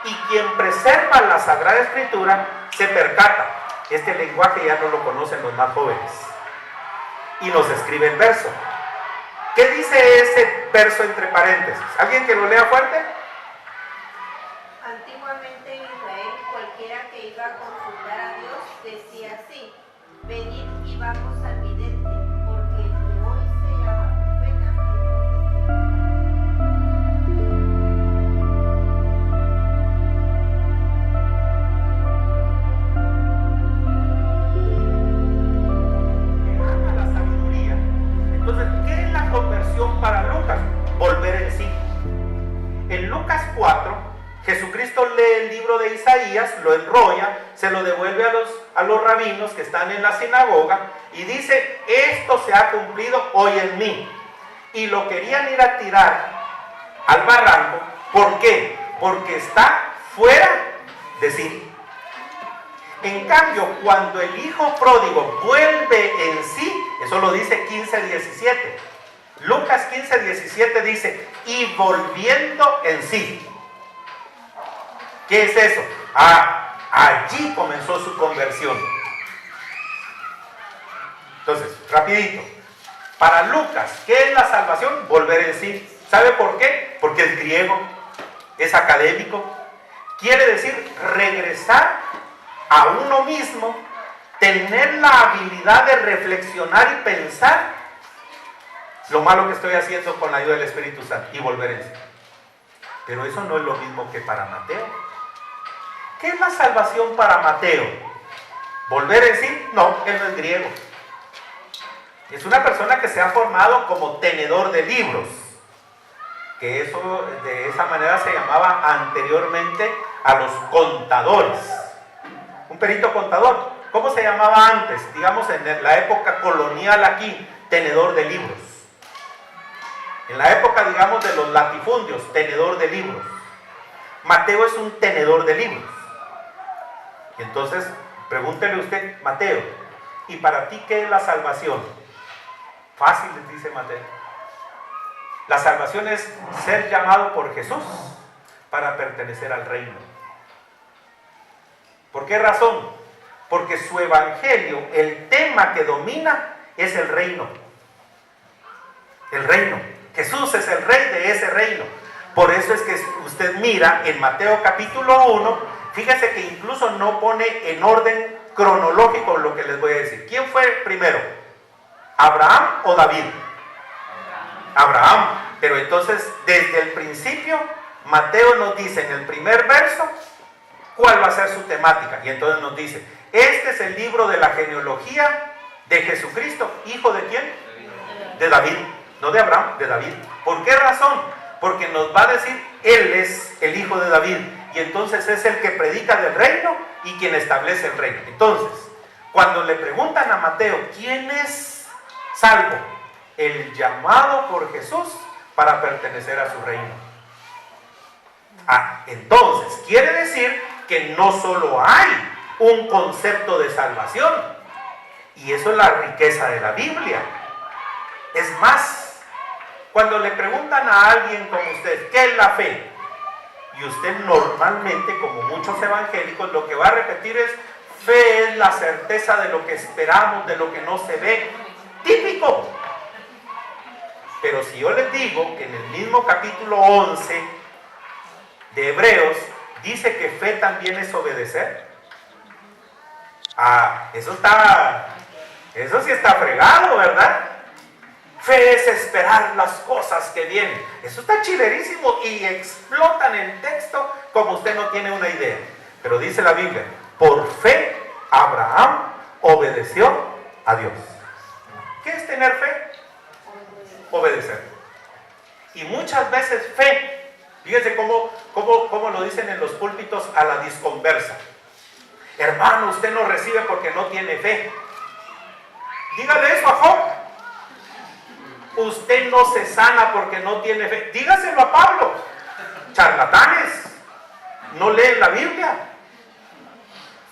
y quien preserva la Sagrada Escritura se percata, este lenguaje ya no lo conocen los más jóvenes, y nos escribe el verso. ¿Qué dice ese verso entre paréntesis? ¿Alguien que lo lea fuerte? Antiguamente en Israel, cualquiera que iba a consultar a Dios decía así: venid y vamos al vidente, porque el que hoy se llama profeta, entonces la sabiduría. Entonces, ¿qué es la conversión para Lucas? Volver en sí. En Lucas 4, Jesucristo lee el libro de Isaías, lo enrolla, se lo devuelve a los rabinos que están en la sinagoga y dice: esto se ha cumplido hoy en mí. Y lo querían ir a tirar al barranco. ¿Por qué? Porque está fuera de sí. En cambio, cuando el hijo pródigo vuelve en sí, eso lo dice 15:17. Lucas 15:17 dice: y volviendo en sí. ¿Qué es eso? Allí comenzó su conversión. Entonces, rapidito. Para Lucas, ¿qué es la salvación? Volver en sí. ¿Sabe por qué? Porque es griego, es académico. Quiere decir regresar a uno mismo, tener la habilidad de reflexionar y pensar lo malo que estoy haciendo con la ayuda del Espíritu Santo y volver en sí. Pero eso no es lo mismo que para Mateo. ¿Qué es la salvación para Mateo? ¿Volver en sí? No, él no es griego. Es una persona que se ha formado como tenedor de libros, que eso de esa manera se llamaba anteriormente a los contadores. Un perito contador. ¿Cómo se llamaba antes? Digamos en la época colonial aquí, tenedor de libros. En la época, digamos, de los latifundios, tenedor de libros. Mateo es un tenedor de libros. Y entonces, pregúntele usted, Mateo, ¿y para ti qué es la salvación? Fácil, dice Mateo. La salvación es ser llamado por Jesús para pertenecer al reino. ¿Por qué razón? Porque su evangelio, el tema que domina es el reino. El reino. Jesús es el rey de ese reino. Por eso es que usted mira en Mateo capítulo 1, fíjese que incluso no pone en orden cronológico lo que les voy a decir. ¿Quién fue primero? ¿Abraham o David? Abraham. Pero entonces, desde el principio, Mateo nos dice en el primer verso cuál va a ser su temática. Y entonces nos dice, este es el libro de la genealogía de Jesucristo. ¿Hijo de quién? De David. No de Abraham, de David. ¿Por qué razón? Porque nos va a decir, él es el hijo de David. Y entonces es el que predica del reino y quien establece el reino. Entonces, cuando le preguntan a Mateo, ¿quién es salvo? El llamado por Jesús para pertenecer a su reino. Entonces, quiere decir que no solo hay un concepto de salvación, y eso es la riqueza de la Biblia. Es más, cuando le preguntan a alguien como usted, ¿qué es la fe? Y usted normalmente, como muchos evangélicos, lo que va a repetir es, fe es la certeza de lo que esperamos, de lo que no se ve. Típico. Pero si yo les digo que en el mismo capítulo 11 de Hebreos dice que fe también es obedecer, eso sí está fregado, ¿verdad? Fe es esperar las cosas que vienen. Eso está chilerísimo y explotan el texto como usted no tiene una idea. Pero dice la Biblia, por fe Abraham obedeció a Dios. ¿Qué es tener fe? Obedecer. Y muchas veces fe, fíjense cómo lo dicen en los púlpitos a la disconversa. Hermano, usted no recibe porque no tiene fe. Dígale eso a Job. Usted no se sana porque no tiene fe. Dígaselo a Pablo. Charlatanes, no leen la Biblia.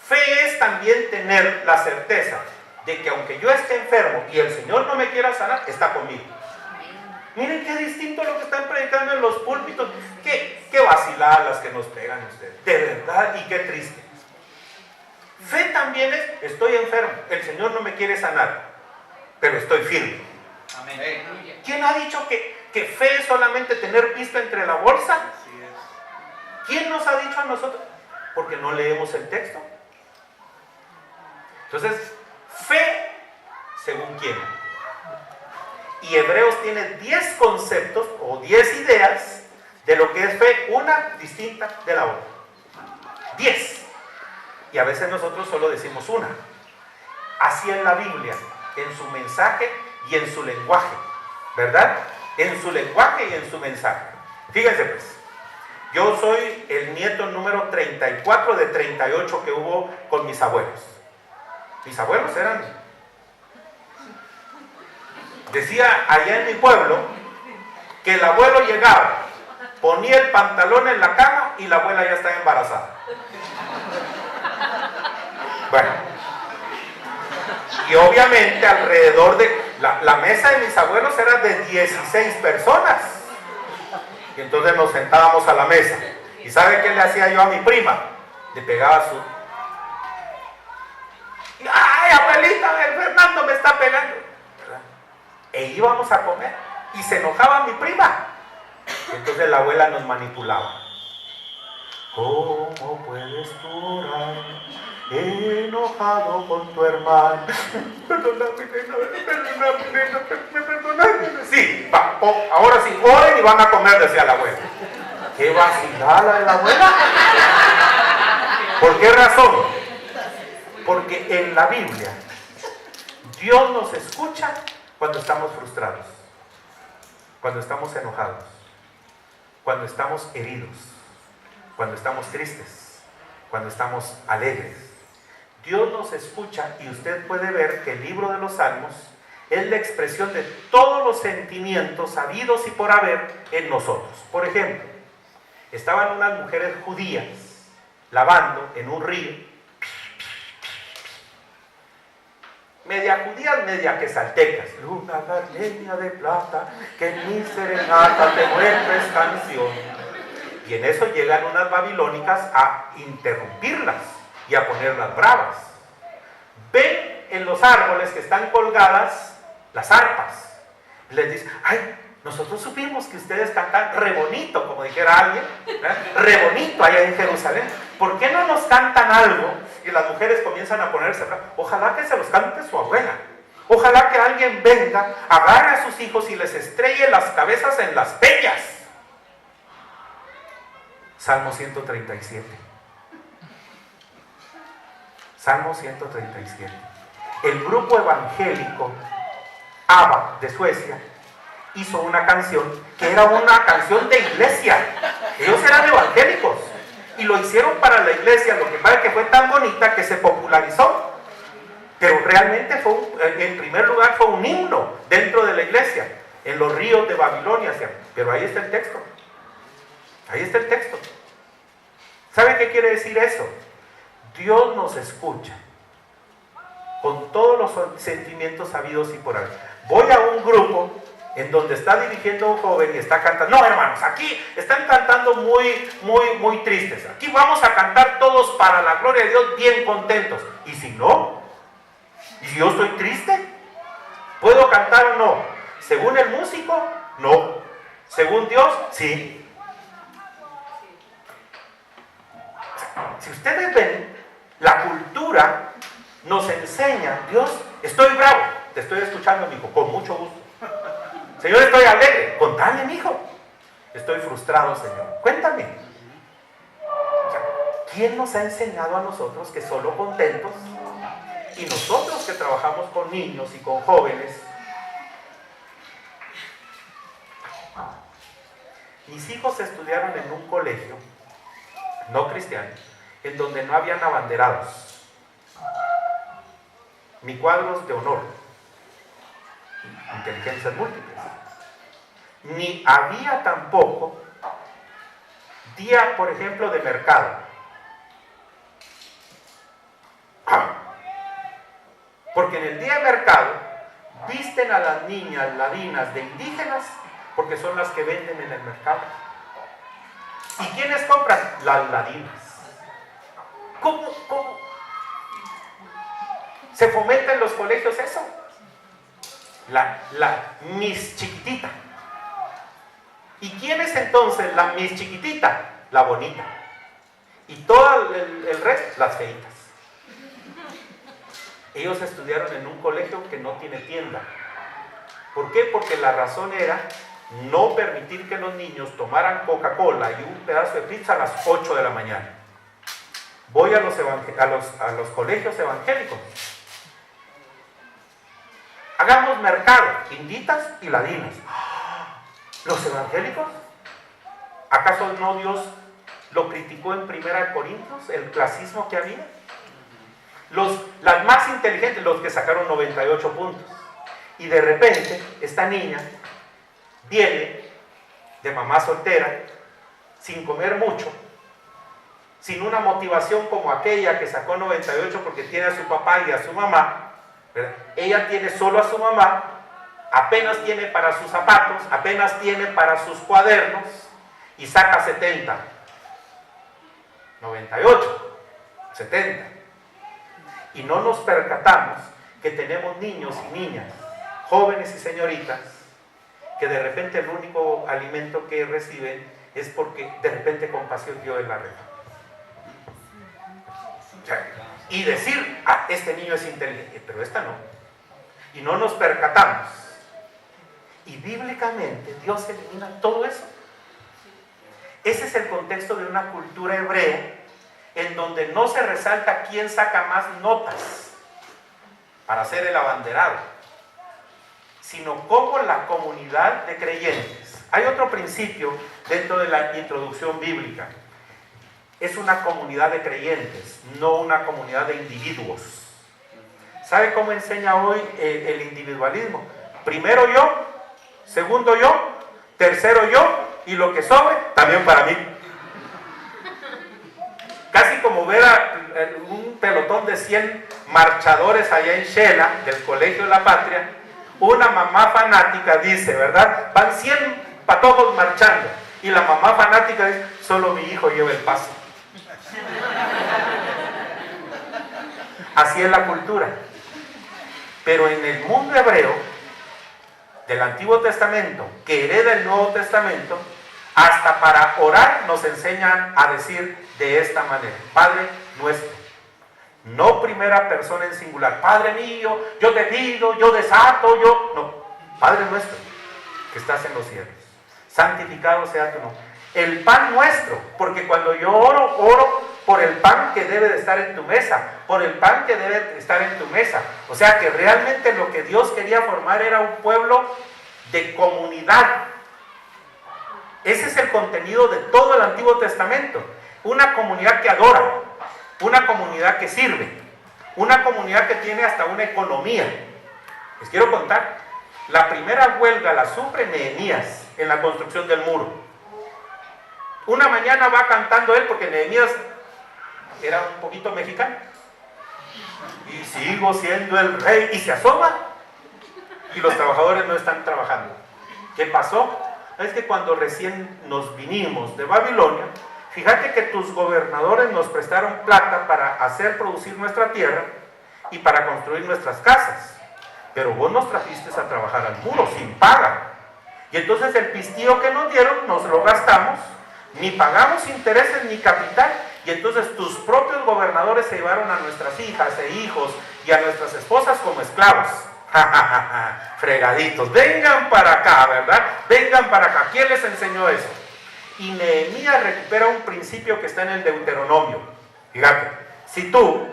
Fe es también tener la certeza de que aunque yo esté enfermo y el Señor no me quiera sanar, está conmigo. Miren qué distinto lo que están predicando en los púlpitos. Qué vaciladas las que nos pegan ustedes. De verdad, y qué triste. Fe también es, estoy enfermo, el Señor no me quiere sanar, pero estoy firme. Amén. ¿Quién ha dicho que fe es solamente tener vista entre la bolsa? ¿Quién nos ha dicho a nosotros? Porque no leemos el texto. Entonces, fe, ¿según quién? Y Hebreos tiene 10 conceptos o 10 ideas de lo que es fe, una distinta de la otra. 10. Y a veces nosotros solo decimos una. Así es la Biblia, en su mensaje y en su lenguaje, ¿verdad? En su lenguaje y en su mensaje. Fíjense pues, yo soy el nieto número 34 de 38 que hubo con mis abuelos. Mis abuelos eran, decía allá en mi pueblo, que el abuelo llegaba, ponía el pantalón en la cama y la abuela ya estaba embarazada. Bueno, y obviamente alrededor de la mesa de mis abuelos era de 16 personas. Y entonces nos sentábamos a la mesa. ¿Y sabe qué le hacía yo a mi prima? Le pegaba su... ¡Ay, abuelita, el Fernando me está pegando! ¿verdad? E íbamos a comer. Y se enojaba mi prima. Entonces la abuela nos manipulaba. ¿Cómo puedes tú orar enojado con tu hermano? Perdóname, perdóname. Sí, va, ahora sí, oren y van a comer, decía la abuela. ¿Qué vacilada de la abuela? ¿Por qué razón? Porque en la Biblia, Dios nos escucha cuando estamos frustrados, cuando estamos enojados, cuando estamos heridos, cuando estamos tristes, cuando estamos alegres. Dios nos escucha y usted puede ver que el libro de los Salmos es la expresión de todos los sentimientos habidos y por haber en nosotros. Por ejemplo, estaban unas mujeres judías lavando en un río, media judías, media quesaltecas. Luna gardenia de plata, que en mi serenata te muestres canción. Y en eso llegan unas babilónicas a interrumpirlas y a ponerlas bravas. Ven en los árboles que están colgadas las arpas. Les dicen, ay, nosotros supimos que ustedes cantan re bonito, como dijera alguien, re bonito allá en Jerusalén. ¿Por qué no nos cantan algo? Y las mujeres comienzan a ponerse bravas. Ojalá que se los cante su abuela. Ojalá que alguien venga, agarre a sus hijos y les estrelle las cabezas en las peñas. Salmo 137. Salmo 137. El grupo evangélico ABBA de Suecia hizo una canción que era una canción de iglesia. Ellos eran evangélicos y lo hicieron para la iglesia. Lo que pasa es que fue tan bonita que se popularizó, pero realmente fue en primer lugar fue un himno dentro de la iglesia, en los ríos de Babilonia. Pero ahí está el texto. Ahí está el texto. ¿Sabe qué quiere decir eso? Dios nos escucha con todos los sentimientos habidos y por haber. Voy a un grupo en donde está dirigiendo un joven y está cantando. No, hermanos, aquí están cantando muy tristes. Aquí vamos a cantar todos para la gloria de Dios, bien contentos. ¿Y si no? ¿Y si yo estoy triste? ¿Puedo cantar o no? ¿Según el músico? No. ¿Según Dios? Sí. Si ustedes ven, la cultura nos enseña, Dios, estoy bravo, te estoy escuchando, mijo, con mucho gusto. Señor, estoy alegre, contame, mijo. Estoy frustrado, Señor, cuéntame. O sea, ¿quién nos ha enseñado a nosotros que solo contentos? Y nosotros que trabajamos con niños y con jóvenes, mis hijos estudiaron en un colegio no cristiano, en donde no habían abanderados, ni cuadros de honor, inteligencias múltiples, ni había tampoco día, por ejemplo, de mercado. Porque en el día de mercado visten a las niñas ladinas de indígenas porque son las que venden en el mercado. ¿Y quiénes compran? Las ladinas. ¿Cómo se fomenta en los colegios eso? La Miss Chiquitita. ¿Y quién es entonces la Miss Chiquitita? La bonita. Y todo el resto, las feitas. Ellos estudiaron en un colegio que no tiene tienda. ¿Por qué? Porque la razón era no permitir que los niños tomaran Coca-Cola y un pedazo de pizza a las 8 de la mañana. Voy a los colegios evangélicos. Hagamos mercado, inditas y ladinos. ¿Los evangélicos? ¿Acaso no Dios lo criticó en 1 Corintios, el clasismo que había? Las más inteligentes, los que sacaron 98 puntos. Y de repente, esta niña viene de mamá soltera, sin comer mucho, sin una motivación como aquella que sacó 98 porque tiene a su papá y a su mamá, ¿verdad? Ella tiene solo a su mamá, apenas tiene para sus zapatos, apenas tiene para sus cuadernos y saca 70, 98, 70. Y no nos percatamos que tenemos niños y niñas, jóvenes y señoritas, que de repente el único alimento que reciben es porque de repente Compasión dio en la red. O sea, y decir, este niño es inteligente, pero esta no. Y no nos percatamos. Y bíblicamente Dios elimina todo eso. Ese es el contexto de una cultura hebrea en donde no se resalta quién saca más notas para ser el abanderado, sino como la comunidad de creyentes. Hay otro principio dentro de la introducción bíblica. Es una comunidad de creyentes, no una comunidad de individuos. ¿Sabe cómo enseña hoy el individualismo? Primero yo, segundo yo, tercero yo, y lo que sobre, también para mí. Casi como ver a un pelotón de 100 marchadores allá en Shela, del Colegio de la Patria. Una mamá fanática dice, ¿verdad? Van 100 patojos marchando, y la mamá fanática dice, solo mi hijo lleva el paso. Así es la cultura. Pero en el mundo hebreo del Antiguo Testamento, que hereda el Nuevo Testamento, hasta para orar nos enseñan a decir de esta manera: Padre nuestro. No primera persona en singular, Padre mío, yo te pido, yo desato, yo... No, Padre nuestro, que estás en los cielos, santificado sea tu nombre. El pan nuestro, porque cuando yo oro, oro por el pan que debe de estar en tu mesa, por el pan que debe de estar en tu mesa. O sea que realmente lo que Dios quería formar era un pueblo de comunidad. Ese es el contenido de todo el Antiguo Testamento. Una comunidad que adora, una comunidad que sirve, una comunidad que tiene hasta una economía. Les quiero contar, la primera huelga la sufre Nehemías en la construcción del muro. Una mañana va cantando él, porque Nehemías era un poquito mexicano, y sigo siendo el rey, y se asoma, y los trabajadores no están trabajando. ¿Qué pasó? Es que cuando recién nos vinimos de Babilonia, fíjate que tus gobernadores nos prestaron plata para hacer producir nuestra tierra y para construir nuestras casas, pero vos nos trajiste a trabajar al muro sin paga, y entonces el pistillo que nos dieron nos lo gastamos, ni pagamos intereses ni capital, y entonces tus propios gobernadores se llevaron a nuestras hijas e hijos y a nuestras esposas como esclavos. Fregaditos, vengan para acá, ¿verdad? Vengan para acá. ¿Quién les enseñó eso? Y Nehemías recupera un principio que está en el Deuteronomio. Fíjate, si tú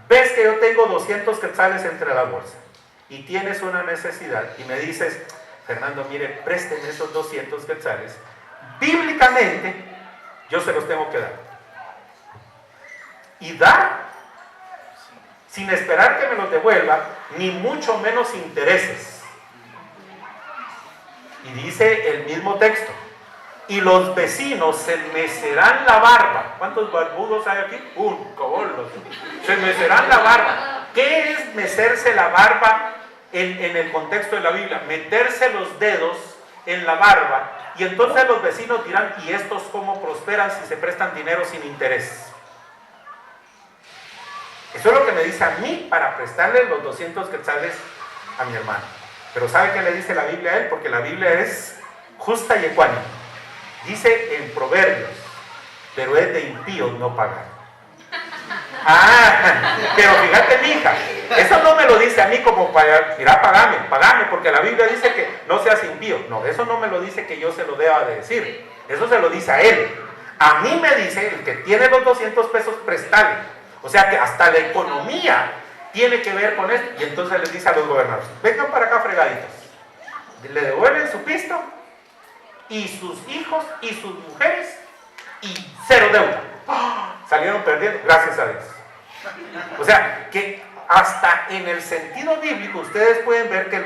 ves que yo tengo 200 quetzales entre la bolsa y tienes una necesidad y me dices, Fernando, mire, présteme esos 200 quetzales, bíblicamente yo se los tengo que dar. Y dar sin esperar que me los devuelva, ni mucho menos intereses. Y dice el mismo texto, y los vecinos se mecerán la barba. ¿Cuántos barbudos hay aquí? Cobolos. Se mecerán la barba. ¿Qué es mecerse la barba en el contexto de la Biblia? Meterse los dedos en la barba, y entonces los vecinos dirán, ¿y estos cómo prosperan si se prestan dinero sin interés? Eso es lo que me dice a mí para prestarle los 200 quetzales a mi hermano. Pero ¿sabe qué le dice la Biblia a él? Porque la Biblia es justa y ecuánime. Dice en Proverbios, pero es de impíos no pagar. Pero fíjate, mija, eso no me lo dice a mí como para, mira, pagame, porque la Biblia dice que no seas impío. No, eso no me lo dice que yo se lo deba de decir. Eso se lo dice a él. A mí me dice, el que tiene los 200 pesos, prestale. O sea que hasta la economía tiene que ver con esto. Y entonces les dice a los gobernadores, vengan para acá fregaditos. Le devuelven su pisto, y sus hijos y sus mujeres, y cero deuda. Salieron perdiendo, gracias a Dios. O sea que hasta en el sentido bíblico ustedes pueden ver que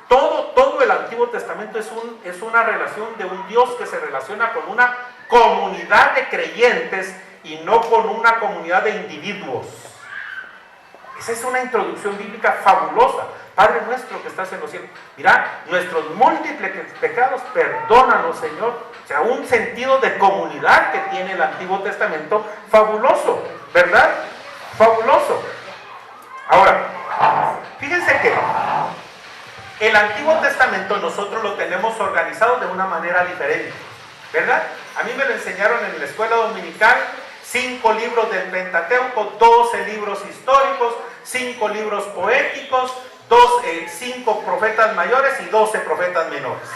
todo el Antiguo Testamento es una relación de un Dios que se relaciona con una comunidad de creyentes y no con una comunidad de individuos. Esa es una introducción bíblica fabulosa. Padre nuestro que estás en los cielos, mira, nuestros múltiples pecados, perdónanos, Señor. O sea, un sentido de comunidad que tiene el Antiguo Testamento fabuloso, ¿verdad? Fabuloso. Ahora, fíjense que el Antiguo Testamento nosotros lo tenemos organizado de una manera diferente, ¿verdad? A mí me lo enseñaron en la escuela dominical: 5 libros del Pentateuco, 12 libros históricos, 5 libros poéticos, 5 profetas mayores y 12 profetas menores.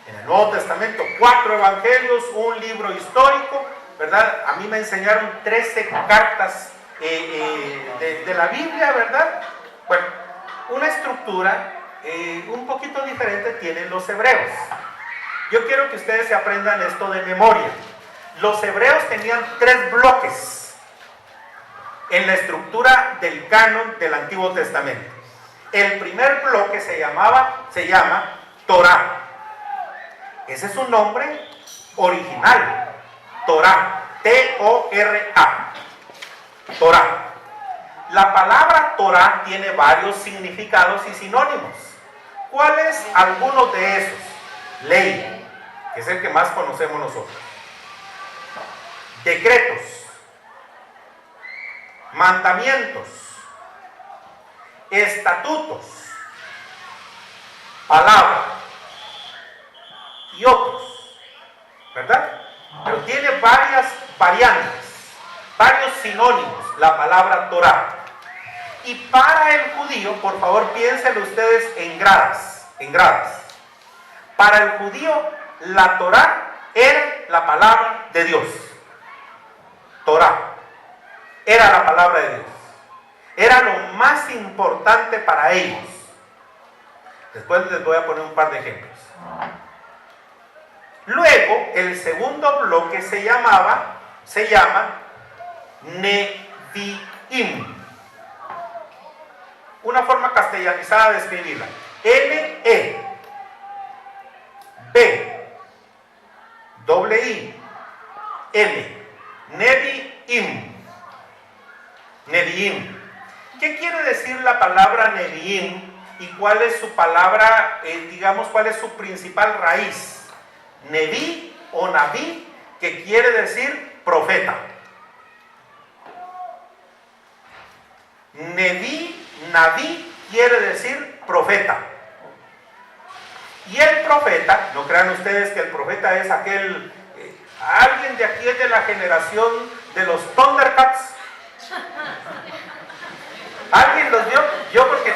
En el Nuevo Testamento, 4 evangelios, un libro histórico, ¿verdad? A mí me enseñaron 13 cartas de la Biblia, ¿verdad? Bueno, una estructura un poquito diferente tienen los hebreos. Yo quiero que ustedes se aprendan esto de memoria. Los hebreos tenían 3 bloques en la estructura del canon del Antiguo Testamento. El primer bloque se llama Torá. Ese es su nombre original, Torá, T-O-R-A, Torá. La palabra Torá tiene varios significados y sinónimos. ¿Cuáles algunos de esos? Ley, que es el que más conocemos nosotros. Decretos, mandamientos, estatutos, palabra y otros, ¿verdad? Pero tiene varias variantes, varios sinónimos, la palabra Torá. Y para el judío, por favor, piénsenlo ustedes en gradas, Para el judío, la Torá era la palabra de Dios. Torá era la palabra de Dios. Era lo más importante para ellos. Después les voy a poner un par de ejemplos. Luego, el segundo bloque se llama Nevi'im. Una forma castellanizada de escribirla. N-E-B-I-I-M. Nevi'im. Nevi'im. ¿Qué quiere decir la palabra Nevi'im? ¿Y cuál es su palabra, cuál es su principal raíz? Neví o Naví, que quiere decir profeta. Naví quiere decir profeta. Y el profeta, no crean ustedes que el profeta es aquel, alguien de aquí es de la generación de los Thundercats. ¿Alguien los vio? Yo porque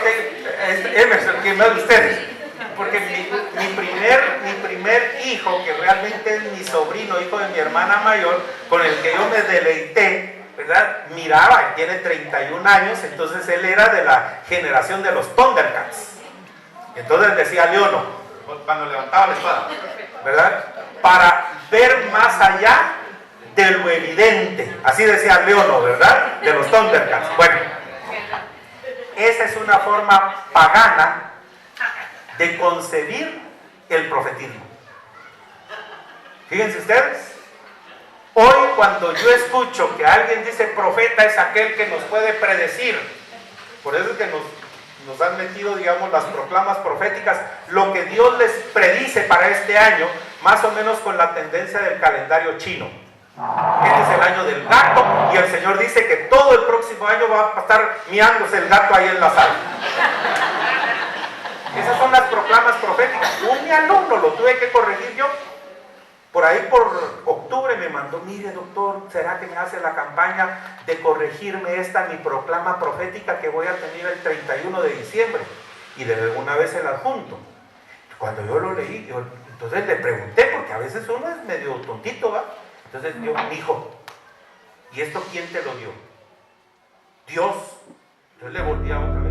Emerson, que no de ustedes. Porque mi primer hijo, que realmente es mi sobrino, hijo de mi hermana mayor, con el que yo me deleité, ¿verdad? Miraba, tiene 31 años, entonces él era de la generación de los Thundercats. Entonces decía Leono, cuando levantaba la espada, ¿verdad? Para ver más allá de lo evidente. Así decía Leono, ¿verdad? De los Thundercats. Bueno, esa es una forma pagana de concebir el profetismo. Fíjense ustedes, hoy cuando yo escucho que alguien dice profeta es aquel que nos puede predecir, por eso es que nos han metido, digamos, las proclamas proféticas, lo que Dios les predice para este año, más o menos con la tendencia del calendario chino. Este es el año del gato y el Señor dice que todo el próximo año va a estar miándose el gato ahí en la sala. Esas son las proclamas proféticas. Mi alumno lo tuve que corregir yo. Por ahí por octubre me mandó, mire doctor, ¿será que me hace la campaña de corregirme mi proclama profética que voy a tener el 31 de diciembre? Y de una vez se la adjunto. Cuando yo lo leí, entonces le pregunté, porque a veces uno es medio tontito, ¿va? Entonces yo, hijo, ¿y esto quién te lo dio? Dios. Entonces le volví a otra vez.